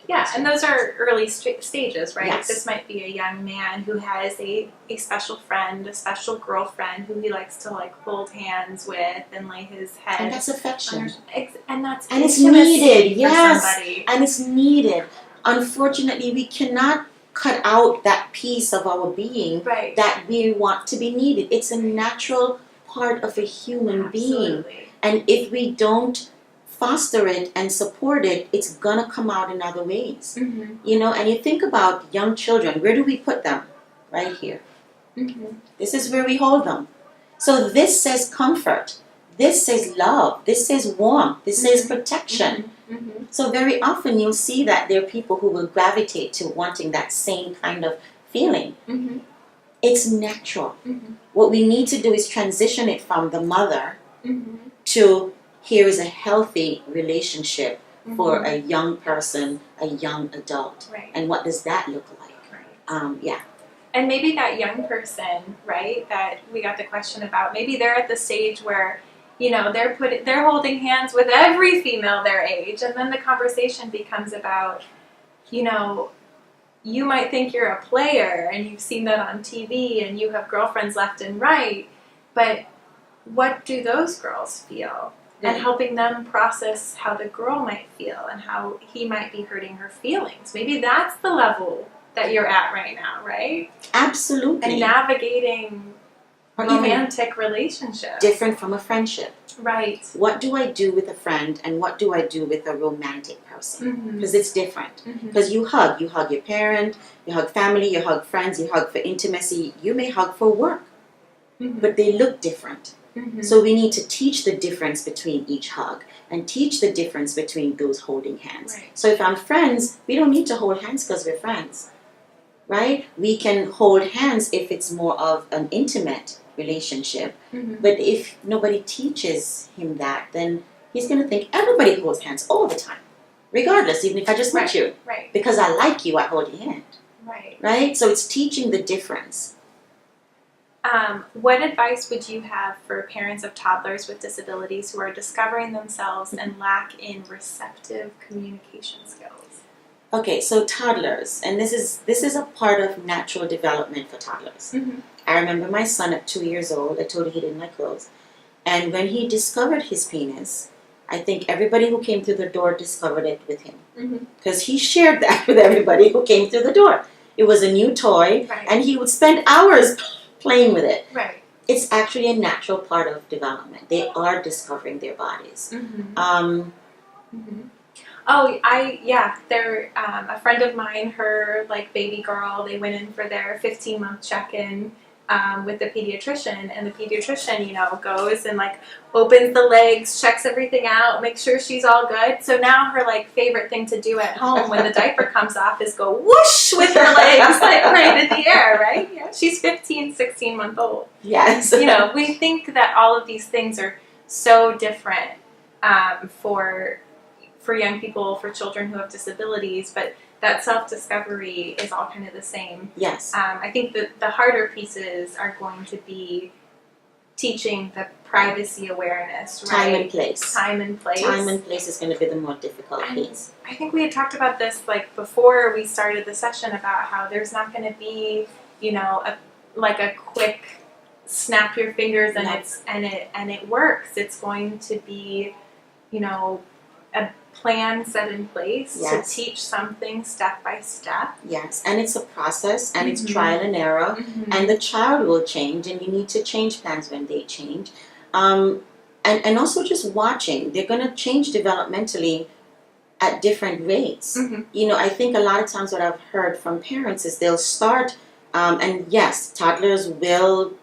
[SPEAKER 1] Yeah, and those are early stages, right?
[SPEAKER 2] Yes.
[SPEAKER 1] This might be a young man who has a special friend, a special girlfriend who he likes to like hold hands with and lay his head.
[SPEAKER 2] And that's affection.
[SPEAKER 1] And that's
[SPEAKER 2] And it's
[SPEAKER 1] intimacy
[SPEAKER 2] needed,
[SPEAKER 1] for
[SPEAKER 2] yes.
[SPEAKER 1] somebody.
[SPEAKER 2] And it's needed. Unfortunately, we cannot cut out that piece of our being
[SPEAKER 1] Right.
[SPEAKER 2] that we want to be needed. It's a natural part of a human being.
[SPEAKER 1] Absolutely.
[SPEAKER 2] And if we don't foster it and support it, it's gonna come out in other ways.
[SPEAKER 1] Mm-hmm.
[SPEAKER 2] You know, and you think about young children, where do we put them? Right here.
[SPEAKER 1] Mm-hmm.
[SPEAKER 2] This is where we hold them. So this says comfort. This says love. This says warmth. This says protection.
[SPEAKER 1] Mm-hmm.
[SPEAKER 2] So very often you'll see that there are people who will gravitate to wanting that same kind of feeling.
[SPEAKER 1] Mm-hmm.
[SPEAKER 2] It's natural.
[SPEAKER 1] Mm-hmm.
[SPEAKER 2] What we need to do is transition it from the mother
[SPEAKER 1] Mm-hmm.
[SPEAKER 2] to here is a healthy relationship for a young person, a young adult.
[SPEAKER 1] Right.
[SPEAKER 2] And what does that look like?
[SPEAKER 1] Right.
[SPEAKER 2] Yeah.
[SPEAKER 1] And maybe that young person, right, that we got the question about, maybe they're at the stage where, you know, they're holding hands with every female their age, and then the conversation becomes about, you know, you might think you're a player and you've seen that on TV and you have girlfriends left and right, but what do those girls feel?
[SPEAKER 2] Right.
[SPEAKER 1] And helping them process how the girl might feel and how he might be hurting her feelings. Maybe that's the level that you're at right now, right?
[SPEAKER 2] Absolutely.
[SPEAKER 1] And navigating
[SPEAKER 2] Or even
[SPEAKER 1] romantic relationships.
[SPEAKER 2] different from a friendship.
[SPEAKER 1] Right.
[SPEAKER 2] What do I do with a friend and what do I do with a romantic person?
[SPEAKER 1] Mm-hmm.
[SPEAKER 2] Because it's different.
[SPEAKER 1] Mm-hmm.
[SPEAKER 2] Because you hug your parent, you hug family, you hug friends, you hug for intimacy, you may hug for work,
[SPEAKER 1] Mm-hmm.
[SPEAKER 2] but they look different.
[SPEAKER 1] Mm-hmm.
[SPEAKER 2] So we need to teach the difference between each hug and teach the difference between those holding hands.
[SPEAKER 1] Right.
[SPEAKER 2] So if I'm friends, we don't need to hold hands because we're friends, right? We can hold hands if it's more of an intimate relationship.
[SPEAKER 1] Mm-hmm.
[SPEAKER 2] But if nobody teaches him that, then he's going to think everybody holds hands all the time, regardless, even if I just met you.
[SPEAKER 1] Right.
[SPEAKER 2] Because I like you, I hold your hand,
[SPEAKER 1] Right.
[SPEAKER 2] right? So it's teaching the difference.
[SPEAKER 1] What advice would you have for parents of toddlers with disabilities who are discovering themselves and lack in receptive communication skills?
[SPEAKER 2] Okay, so toddlers, and this is a part of natural development for toddlers.
[SPEAKER 1] Mm-hmm.
[SPEAKER 2] I remember my son at 2 years old, I told him he didn't like clothes. And when he discovered his penis, I think everybody who came through the door discovered it with him.
[SPEAKER 1] Mm-hmm.
[SPEAKER 2] Because he shared that with everybody who came through the door. It was a new toy,
[SPEAKER 1] Right.
[SPEAKER 2] and he would spend hours playing with it.
[SPEAKER 1] Right.
[SPEAKER 2] It's actually a natural part of development. They are discovering their bodies.
[SPEAKER 1] Mm-hmm.
[SPEAKER 2] Mm-hmm.
[SPEAKER 1] Oh, they're a friend of mine, her like baby girl, they went in for their 15-month check-in with the pediatrician, and the pediatrician, you know, goes and like opens the legs, checks everything out, makes sure she's all good. So now her like favorite thing to do at home when the diaper comes off is go whoosh with her legs like right in the air, right? Yeah, she's 15, 16-month old.
[SPEAKER 2] Yes.
[SPEAKER 1] You know, we think that all of these things are so different for young people, for children who have disabilities, but that self-discovery is all kind of the same.
[SPEAKER 2] Yes.
[SPEAKER 1] I think that the harder pieces are going to be teaching the privacy awareness, right?
[SPEAKER 2] Time and place.
[SPEAKER 1] Time and place.
[SPEAKER 2] Time and place is going to be the more difficult
[SPEAKER 1] And
[SPEAKER 2] piece.
[SPEAKER 1] I think we had talked about this like before we started the session about how there's not going to be, you know, a quick snap your fingers and it works. It's going to be, you know, a plan set in place
[SPEAKER 2] Yes.
[SPEAKER 1] to teach something step by step.
[SPEAKER 2] Yes, and it's a process, and it's
[SPEAKER 1] Mhm.
[SPEAKER 2] trial and error,
[SPEAKER 1] Mm-hmm.
[SPEAKER 2] and the child will change, and you need to change plans when they change. And also just watching. They're going to change developmentally at different rates.
[SPEAKER 1] Mm-hmm.
[SPEAKER 2] You know, I think a lot of times what I've heard from parents is they'll start, and yes, toddlers will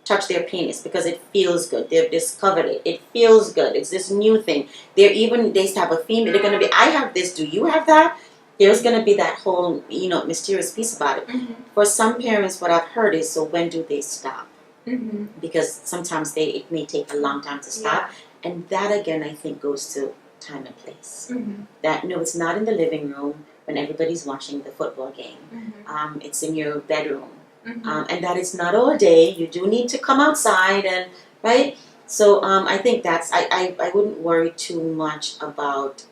[SPEAKER 2] touch their penis because it feels good. They've discovered it. It feels good. It's this new thing. They used to have a female. They're going to be, I have this. Do you have that? There's going to be that whole, you know, mysterious piece about it.
[SPEAKER 1] Mm-hmm.
[SPEAKER 2] For some parents, what I've heard is, so when do they stop?
[SPEAKER 1] Mm-hmm.
[SPEAKER 2] Because sometimes it may take a long time to stop. And that, again, I think goes to time and place.
[SPEAKER 1] Mm-hmm.
[SPEAKER 2] That, no, it's not in the living room when everybody's watching the football game.
[SPEAKER 1] Mm-hmm.
[SPEAKER 2] It's in your bedroom.
[SPEAKER 1] Mm-hmm.
[SPEAKER 2] And that is not all day. You do need to come outside, and right. So I think that's I wouldn't worry too much about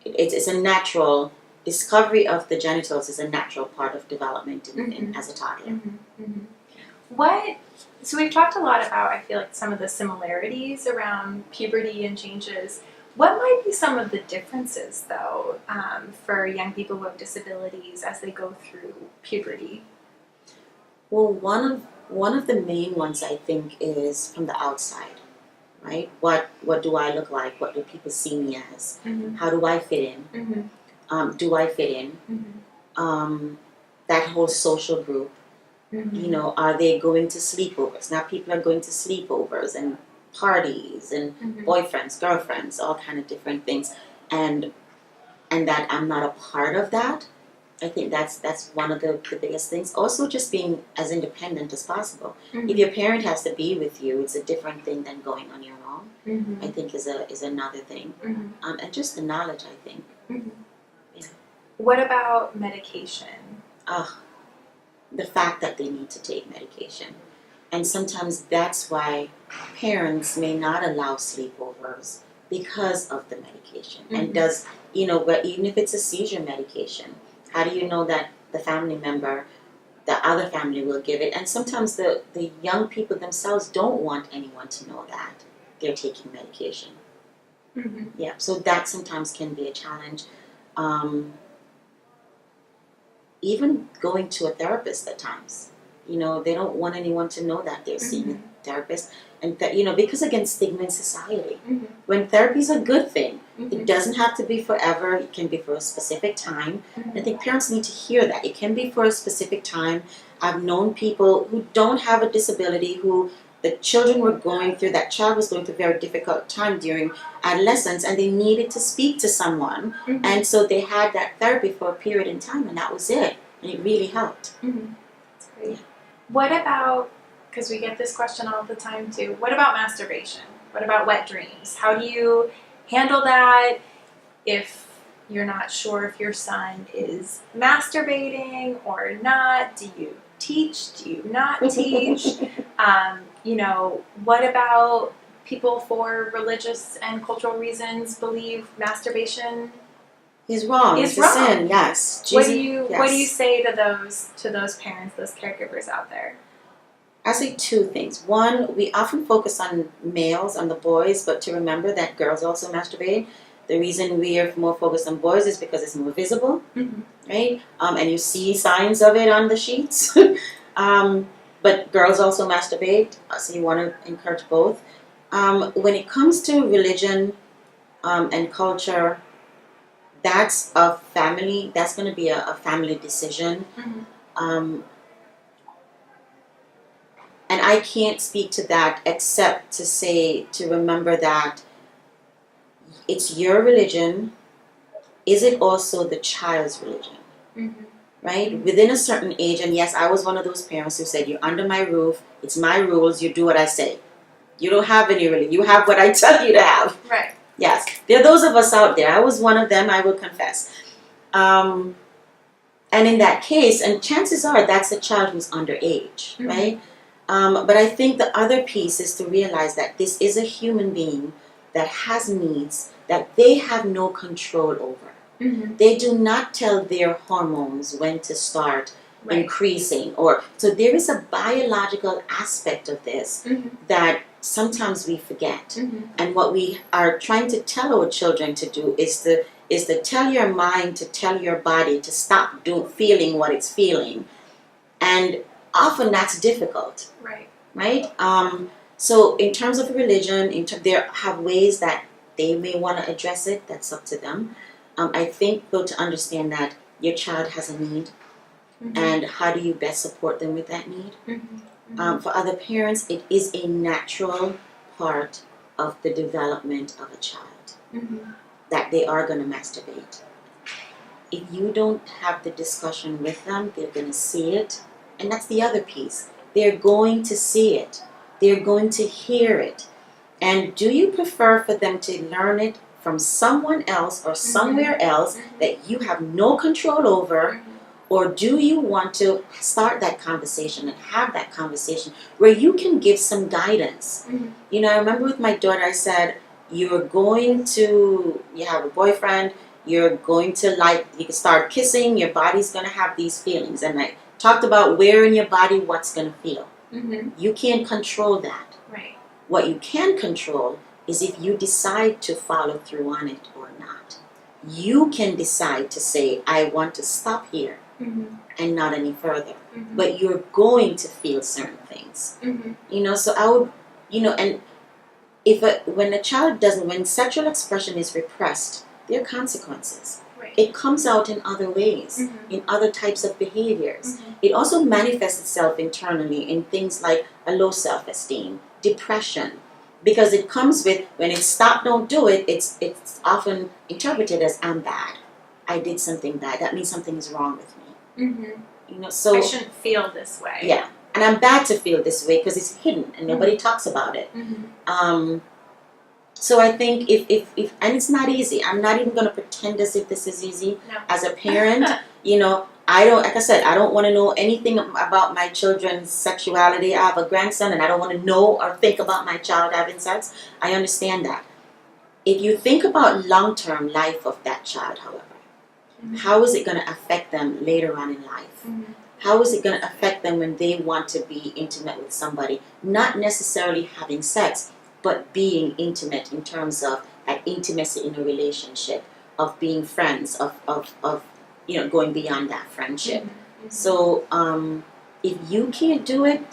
[SPEAKER 2] it. It's a natural discovery of the genitals is a natural part of development as a toddler.
[SPEAKER 1] Mm-hmm. Mm-hmm. So we've talked a lot about, I feel like, some of the similarities around puberty and changes. What might be some of the differences, though, for young people who have disabilities as they go through puberty?
[SPEAKER 2] Well, one of One of the main ones I think is from the outside, right? What do I look like? What do people see me as? How do I fit in? Do I fit in? That whole social group. You know, are they going to sleepovers? Now people are going to sleepovers and parties and boyfriends, girlfriends, all kind of different things, and that I'm not a part of that. I think that's one of the biggest things. Also, just being as independent as possible. If your parent has to be with you, it's a different thing than going on your own. I think is another thing, and just the knowledge. I think. Yeah.
[SPEAKER 1] What about medication?
[SPEAKER 2] The fact that they need to take medication, and sometimes that's why parents may not allow sleepovers because of the medication. And does but even if it's a seizure medication, how do you know that the family member, the other family will give it? And sometimes the young people themselves don't want anyone to know that they're taking medication. Yeah, so that sometimes can be a challenge. Even going to a therapist at times, they don't want anyone to know that they're seeing a therapist, and because again, stigma in society. When therapy is a good thing, it doesn't have to be forever. It can be for a specific time. I think parents need to hear that it can be for a specific time. I've known people who don't have a disability who the children were going through. That child was going through a very difficult time during adolescence, and they needed to speak to someone, and so they had that therapy for a period in time, and that was it, and it really helped.
[SPEAKER 1] That's great. Yeah. What about, because we get this question all the time too, what about masturbation? What about wet dreams? How do you handle that if you're not sure if your son is masturbating or not? Do you teach? Do you not teach? What about people for religious and cultural reasons believe masturbation
[SPEAKER 2] is wrong? It's a sin. Yes. Jesus,
[SPEAKER 1] what do you say to those parents, those caregivers out there?
[SPEAKER 2] I say two things. One, we often focus on males, on the boys, but to remember that girls also masturbate. The reason we are more focused on boys is because it's more visible, right? And you see signs of it on the sheets. But girls also masturbate, so you want to encourage both. When it comes to religion and culture, that's going to be a family decision. And I can't speak to that except to remember that it's your religion. Is it also the child's religion? Right? Within a certain age, and yes, I was one of those parents who said, you're under my roof, it's my rules, you do what I say. You don't have any religion, you have what I tell you to have.
[SPEAKER 1] Right.
[SPEAKER 2] Yes. There are those of us out there, I was one of them, I will confess. And in that case, and chances are that's a child who's underage, right? But I think the other piece is to realize that this is a human being that has needs that they have no control over. They do not tell their hormones when to start increasing, so there is a biological aspect of this that sometimes we forget. And what we are trying to tell our children to do is to tell your mind, to tell your body to stop feeling what it's feeling, and often that's difficult. Right? So in terms of religion, there have ways that they may want to address it. That's up to them. I think, though, to understand that your child has a need, and how do you best support them with that need? For other parents, it is a natural part of the development of a child that they are going to masturbate. If you don't have the discussion with them, they're going to see it. And that's the other piece. They're going to see it. They're going to hear it. And do you prefer for them to learn it from someone else or somewhere else that you have no control over? Or do you want to start that conversation and have that conversation where you can give some guidance? I remember with my daughter, I said, you have a boyfriend, you can start kissing, your body's going to have these feelings. And I talked about where in your body what's going to feel. You can't control that.
[SPEAKER 1] Right.
[SPEAKER 2] What you can control is if you decide to follow through on it or not. You can decide to say, I want to stop here and not any further. but you're going to feel certain things. So I would, and when sexual expression is repressed, there are consequences.
[SPEAKER 1] Right.
[SPEAKER 2] It comes out in other ways, in other types of behaviors. It also manifests itself internally in things like a low self-esteem, depression, because it comes with, when it's stop, don't do it, it's often interpreted as I'm bad. I did something bad. That means something is wrong with me. So
[SPEAKER 1] I shouldn't feel this way.
[SPEAKER 2] Yeah, and I'm bad to feel this way because it's hidden and nobody talks about it. So I think if and it's not easy. I'm not even going to pretend as if this is easy.
[SPEAKER 1] No.
[SPEAKER 2] As a parent, I don't, like I said, I don't want to know anything about my children's sexuality. I have a grandson and I don't want to know or think about my child having sex. I understand that. If you think about long-term life of that child, however, how is it going to affect them later on in life? How is it going to affect them when they want to be intimate with somebody? Not necessarily having sex, but being intimate in terms of that intimacy in a relationship, of being friends, of going beyond that friendship. So if you can't do it,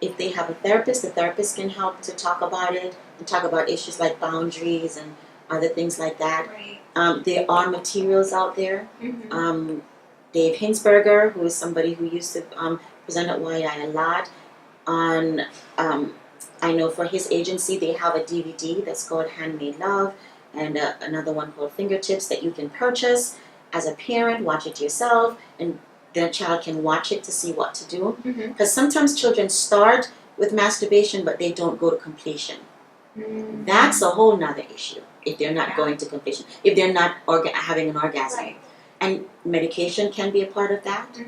[SPEAKER 2] if they have a therapist, the therapist can help to talk about it and talk about issues like boundaries and other things like that.
[SPEAKER 1] Right.
[SPEAKER 2] There are materials out there. Dave Hinsberger, who is somebody who used to present at YI a lot, I know for his agency they have a DVD that's called Handmade Love, and another one called Fingertips that you can purchase as a parent, watch it yourself, and the child can watch it to see what to do. Because sometimes children start with masturbation but they don't go to completion. That's a whole nother issue if they're not going to completion, if they're not having an orgasm.
[SPEAKER 1] Right.
[SPEAKER 2] And medication can be a part of that.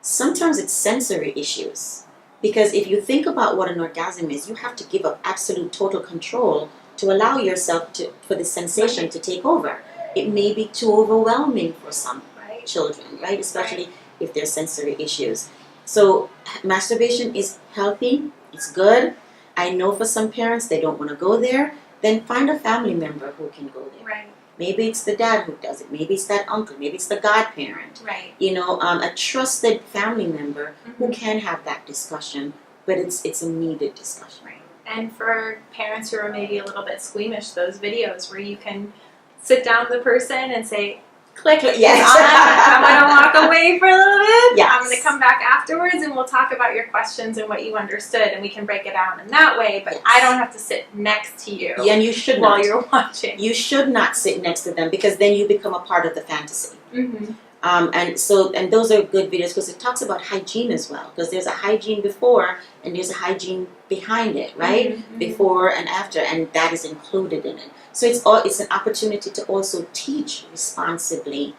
[SPEAKER 2] Sometimes it's sensory issues. Because if you think about what an orgasm is, you have to give up absolute total control to allow yourself for the sensation to take over. It may be too overwhelming for some children, right? Especially if there's sensory issues. So masturbation is healthy, it's good. I know for some parents they don't want to go there. Then find a family member who can go there.
[SPEAKER 1] Right.
[SPEAKER 2] Maybe it's the dad who does it. Maybe it's that uncle. Maybe it's the godparent.
[SPEAKER 1] Right.
[SPEAKER 2] A trusted family member who can have that discussion, but it's a needed discussion.
[SPEAKER 1] Right. And for parents who are maybe a little bit squeamish, those videos where you can sit down with the person and say, click,
[SPEAKER 2] yes.
[SPEAKER 1] I'm going to walk away for a little bit.
[SPEAKER 2] Yes.
[SPEAKER 1] I'm going to come back afterwards and we'll talk about your questions and what you understood, and we can break it down in that way, but I don't have to sit next to you
[SPEAKER 2] and you should
[SPEAKER 1] while
[SPEAKER 2] not.
[SPEAKER 1] You're watching.
[SPEAKER 2] You should not sit next to them because then you become a part of the fantasy. And those are good videos because it talks about hygiene as well, because there's a hygiene before and there's a hygiene behind it, right? Before and after, and that is included in it. So it's an opportunity to also teach responsibly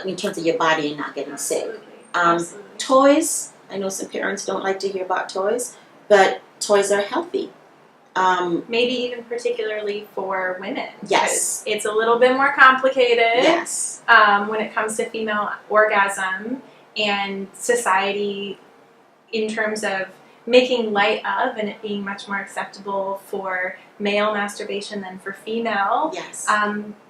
[SPEAKER 2] in terms of your body and not getting sick.
[SPEAKER 1] Absolutely.
[SPEAKER 2] Toys, I know some parents don't like to hear about toys, but toys are healthy.
[SPEAKER 1] Maybe even particularly for women.
[SPEAKER 2] Yes.
[SPEAKER 1] It's a little bit more complicated.
[SPEAKER 2] Yes.
[SPEAKER 1] When it comes to female orgasm and society in terms of making light of and it being much more acceptable for male masturbation than for female,
[SPEAKER 2] yes.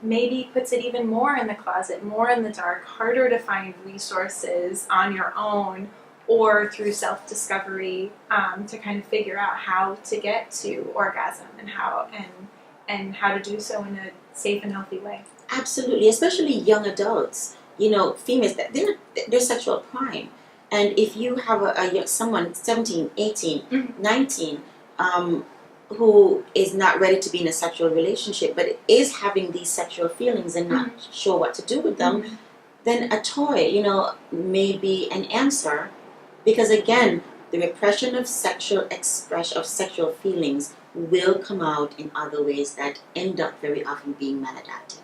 [SPEAKER 1] Maybe puts it even more in the closet, more in the dark, harder to find resources on your own or through self-discovery to kind of figure out how to get to orgasm and how to do so in a safe and healthy way.
[SPEAKER 2] Absolutely, especially young adults. Females, they're sexual prime. And if you have someone 17, 18, 19 who is not ready to be in a sexual relationship but is having these sexual feelings and not sure what to do with them, then a toy, may be an answer. Because again, the repression of sexual expression, of sexual feelings will come out in other ways that end up very often being maladaptive.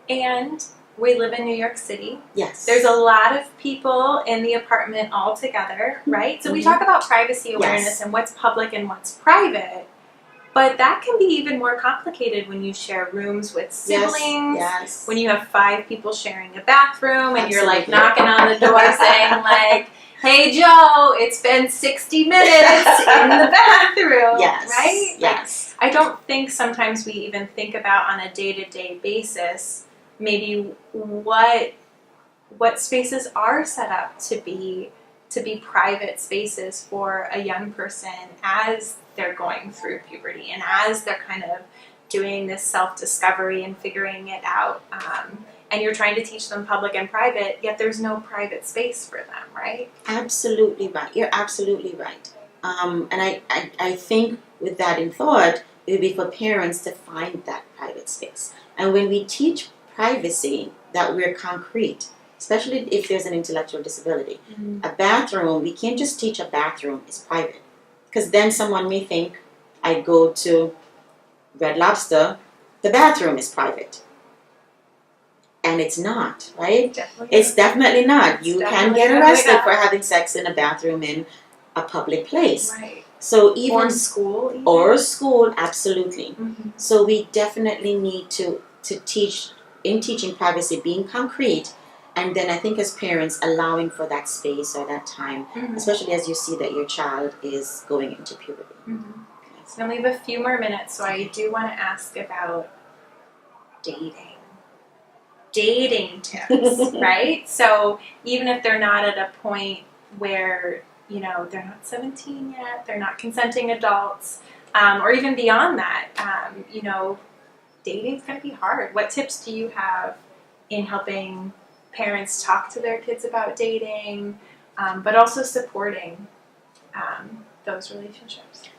[SPEAKER 1] And we live in New York City.
[SPEAKER 2] Yes.
[SPEAKER 1] There's a lot of people in the apartment all together, right? So we talk about privacy awareness and what's public and what's private. But that can be even more complicated when you share rooms with siblings, when you have 5 people sharing a bathroom and you're like knocking on the door saying like, hey Joe, it's been 60 minutes in the bathroom, right?
[SPEAKER 2] Yes.
[SPEAKER 1] I don't think sometimes we even think about on a day-to-day basis maybe what spaces are set up to to be private spaces for a young person as they're going through puberty and as they're kind of doing this self-discovery and figuring it out. And you're trying to teach them public and private, yet there's no private space for them, right?
[SPEAKER 2] Absolutely right. You're absolutely right. And I think with that in thought, it would be for parents to find that private space. And when we teach privacy, that we're concrete, especially if there's an intellectual disability.
[SPEAKER 1] Mm-hmm.
[SPEAKER 2] A bathroom, we can't just teach a bathroom is private. Because then someone may think, I go to Red Lobster, the bathroom is private. And it's not, right? It's definitely not. You can get arrested for having sex in a bathroom in a public place.
[SPEAKER 1] Right.
[SPEAKER 2] So even
[SPEAKER 1] or school. Even.
[SPEAKER 2] Or school, absolutely.
[SPEAKER 1] Mm-hmm.
[SPEAKER 2] So we definitely need to teach, in teaching privacy, being concrete, and then I think as parents allowing for that space or that time,
[SPEAKER 1] mm-hmm.
[SPEAKER 2] especially as you see that your child is going into puberty.
[SPEAKER 1] Mm-hmm. So we have a few more minutes, so I do want to ask about dating tips, right? So even if they're not at a point where, you know, they're not 17 yet, they're not consenting adults, or even beyond that, you know, dating's going to be hard. What tips do you have in helping parents talk to their kids about dating, but also supporting those relationships?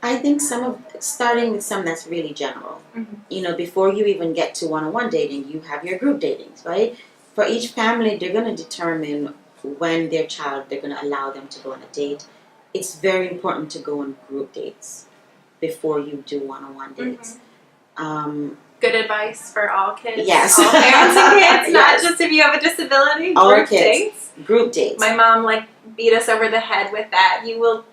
[SPEAKER 2] I think starting with some that's really general.
[SPEAKER 1] Mm-hmm.
[SPEAKER 2] You know, before you even get to one-on-one dating, you have your group datings, right? For each family, they're going to determine when they're going to allow them to go on a date. It's very important to go on group dates before you do one-on-one dates.
[SPEAKER 1] Mm-hmm. Good advice for all kids.
[SPEAKER 2] Yes.
[SPEAKER 1] All parents and kids, not
[SPEAKER 2] yes.
[SPEAKER 1] just if you have a disability.
[SPEAKER 2] All
[SPEAKER 1] group
[SPEAKER 2] kids.
[SPEAKER 1] Dates.
[SPEAKER 2] Group dates.
[SPEAKER 1] My mom beat us over the head with that. You will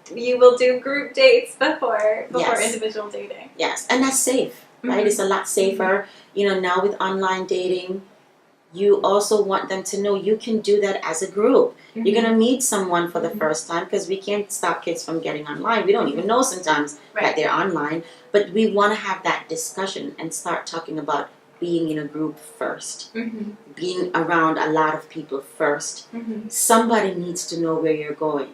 [SPEAKER 1] do group dates before
[SPEAKER 2] yes.
[SPEAKER 1] individual dating.
[SPEAKER 2] Yes, and that's safe, right?
[SPEAKER 1] Mm-hmm.
[SPEAKER 2] It's a lot safer. You know, now with online dating, you also want them to know you can do that as a group.
[SPEAKER 1] Mm-hmm.
[SPEAKER 2] You're going to meet someone for the
[SPEAKER 1] mm-hmm.
[SPEAKER 2] first time, because we can't stop kids from getting online. We don't even know sometimes
[SPEAKER 1] right.
[SPEAKER 2] that they're online. But we want to have that discussion and start talking about being in a group first.
[SPEAKER 1] Mm-hmm.
[SPEAKER 2] Being around a lot of people first.
[SPEAKER 1] Mm-hmm.
[SPEAKER 2] Somebody needs to know where you're going,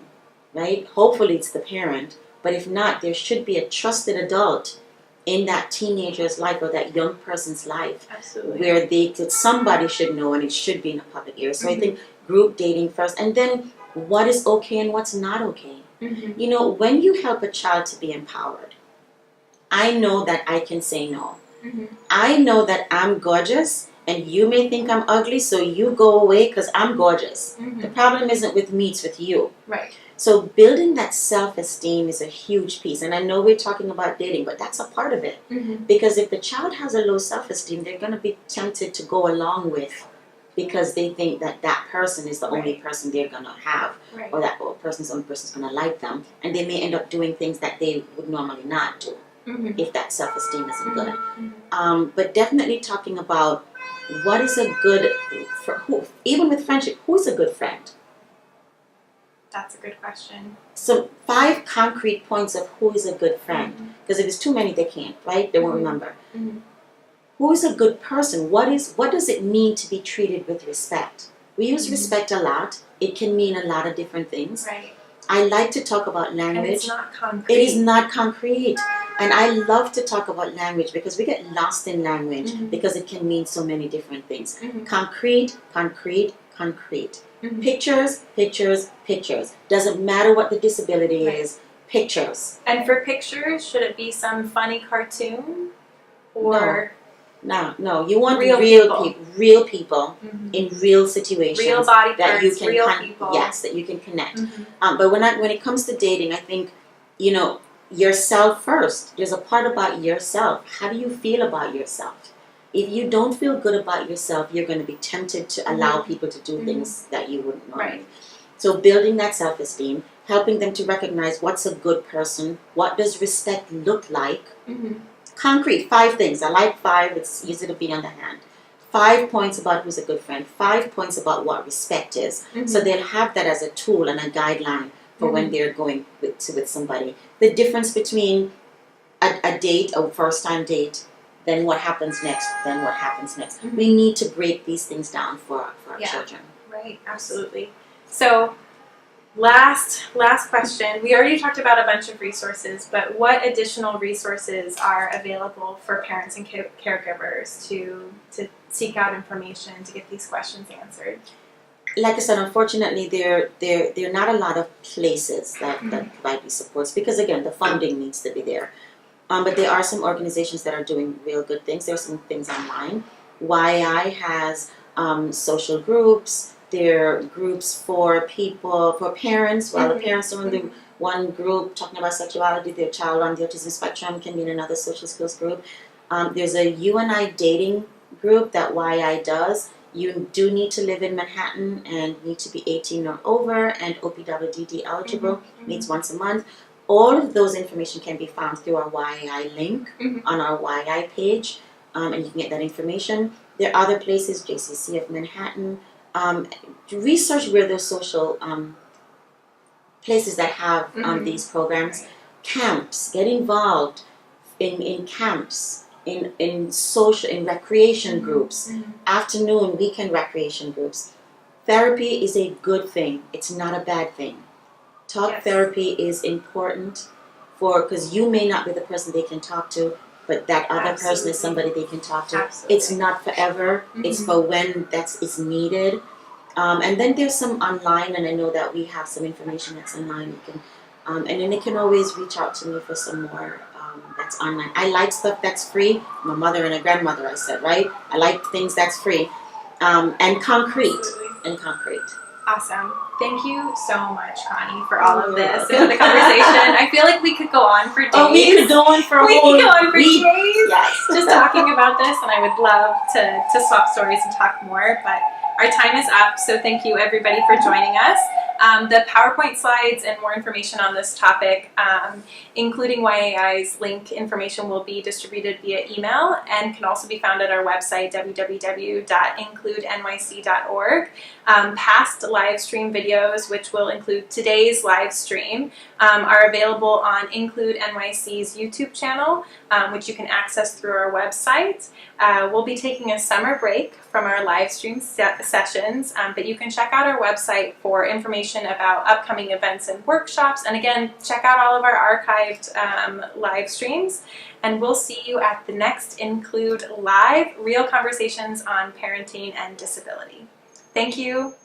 [SPEAKER 2] right? Hopefully it's the parent. But if not, there should be a trusted adult in that teenager's life or that young person's life.
[SPEAKER 1] Absolutely.
[SPEAKER 2] Where somebody should know, and it should be in a public area. So
[SPEAKER 1] mm-hmm.
[SPEAKER 2] I think group dating first, and then what is okay and what's not okay.
[SPEAKER 1] Mm-hmm.
[SPEAKER 2] You know, when you help a child to be empowered, I know that I can say no.
[SPEAKER 1] Mm-hmm.
[SPEAKER 2] I know that I'm gorgeous, and you may think I'm ugly, so you go away because I'm gorgeous.
[SPEAKER 1] Mm-hmm.
[SPEAKER 2] The problem isn't with me, it's with you.
[SPEAKER 1] Right.
[SPEAKER 2] So building that self-esteem is a huge piece. And I know we're talking about dating, but that's a part of it.
[SPEAKER 1] Mm-hmm.
[SPEAKER 2] Because if the child has a low self-esteem, they're going to be tempted to go along with, because they think that that person is the
[SPEAKER 1] right.
[SPEAKER 2] only person they're going to have,
[SPEAKER 1] right.
[SPEAKER 2] or that person's the only person's going to like them. And they may end up doing things that they would normally not do,
[SPEAKER 1] mm-hmm.
[SPEAKER 2] if that self-esteem isn't good.
[SPEAKER 1] Mm-hmm.
[SPEAKER 2] But definitely talking about what is a good, even with friendship, who's a good friend?
[SPEAKER 1] That's a good question.
[SPEAKER 2] So 5 concrete points of who is a good friend. Because if it's too many, they can't, right? They won't
[SPEAKER 1] mm-hmm.
[SPEAKER 2] remember.
[SPEAKER 1] Mm-hmm.
[SPEAKER 2] Who is a good person? What does it mean to be treated with respect? We use
[SPEAKER 1] mm-hmm.
[SPEAKER 2] respect a lot. It can mean a lot of different things.
[SPEAKER 1] Right.
[SPEAKER 2] I like to talk about language.
[SPEAKER 1] And it's not concrete.
[SPEAKER 2] It is not concrete. And I love to talk about language because we get lost in language
[SPEAKER 1] mm-hmm.
[SPEAKER 2] because it can mean so many different things.
[SPEAKER 1] Mm-hmm.
[SPEAKER 2] Concrete, concrete, concrete.
[SPEAKER 1] Mm-hmm.
[SPEAKER 2] Pictures, pictures, pictures. Doesn't matter what the disability
[SPEAKER 1] right.
[SPEAKER 2] is. Pictures.
[SPEAKER 1] And for pictures, should it be some funny cartoon? Or
[SPEAKER 2] No. You want
[SPEAKER 1] real
[SPEAKER 2] people
[SPEAKER 1] mm-hmm.
[SPEAKER 2] in real situations.
[SPEAKER 1] Real body
[SPEAKER 2] that
[SPEAKER 1] parts,
[SPEAKER 2] you can
[SPEAKER 1] real people.
[SPEAKER 2] Yes, that you can connect.
[SPEAKER 1] Mm-hmm.
[SPEAKER 2] But when it comes to dating, I think, you know, yourself first. There's a part about yourself. How do you feel about yourself? If you don't feel good about yourself, you're going to be tempted to allow
[SPEAKER 1] mm-hmm.
[SPEAKER 2] people to do
[SPEAKER 1] mm-hmm.
[SPEAKER 2] things that you wouldn't normally.
[SPEAKER 1] Right.
[SPEAKER 2] So building that self-esteem, helping them to recognize what's a good person, what does respect look like.
[SPEAKER 1] Mm-hmm.
[SPEAKER 2] Concrete, 5 things. I like 5. It's easy to be on the hand. 5 points about who's a good friend. 5 points about what respect is.
[SPEAKER 1] Mm-hmm.
[SPEAKER 2] So they'll have that as a tool and a guideline for
[SPEAKER 1] mm-hmm.
[SPEAKER 2] when they're going with somebody. The difference between a date, a first-time date, then what happens next,
[SPEAKER 1] Mm-hmm.
[SPEAKER 2] We need to break these things down for our
[SPEAKER 1] yeah.
[SPEAKER 2] children.
[SPEAKER 1] Right, absolutely. So Last question. We already talked about a bunch of resources, but what additional resources are available for parents and caregivers to seek out information to get these questions answered?
[SPEAKER 2] Like I said, unfortunately, there are not a lot of places that provide these supports because, again, the funding needs to be there. But there are some organizations that are doing real good things. There are some things online. YI has social groups. There are groups for parents. While the parents are in the one group talking about sexuality, their child on the autism spectrum can be in another social skills group. There's a UNI dating group that YI does. You do need to live in Manhattan and need to be 18 or over and OPWDD eligible, meets once a month. All of those information can be found through our YI link on our YI page, and you can get that information. There are other places, JCC of Manhattan. Research where there's social places that have these programs. Camps, get involved in camps, in recreation groups, afternoon, weekend recreation groups. Therapy is a good thing. It's not a bad thing. Talk therapy is important because you may not be the person they can talk to, but that other person is somebody they can talk to. It's not forever. It's for when it's needed. And then there's some online, and I know that we have some information that's online. You can, and then they can always reach out to me for some more that's online. I like stuff that's free. I'm a mother and a grandmother, I said, right? I like things that's free and concrete.
[SPEAKER 1] Awesome. Thank you so much, Connie, for all of this and for the conversation. I feel like we could go on for days.
[SPEAKER 2] Oh, we could go on for a whole week.
[SPEAKER 1] Yes. Just talking about this, and I would love to swap stories and talk more, but our time is up, so thank you everybody for joining us. The PowerPoint slides and more information on this topic, including YAI's link information, will be distributed via email and can also be found at our website, www.includenyc.org. Past live stream videos, which will include today's live stream, are available on INCLUDEnyc's YouTube channel, which you can access through our website. We'll be taking a summer break from our live stream sessions, but you can check out our website for information about upcoming events and workshops. And again, check out all of our archived live streams. And we'll see you at the next Include Live, real conversations on parenting and disability. Thank you.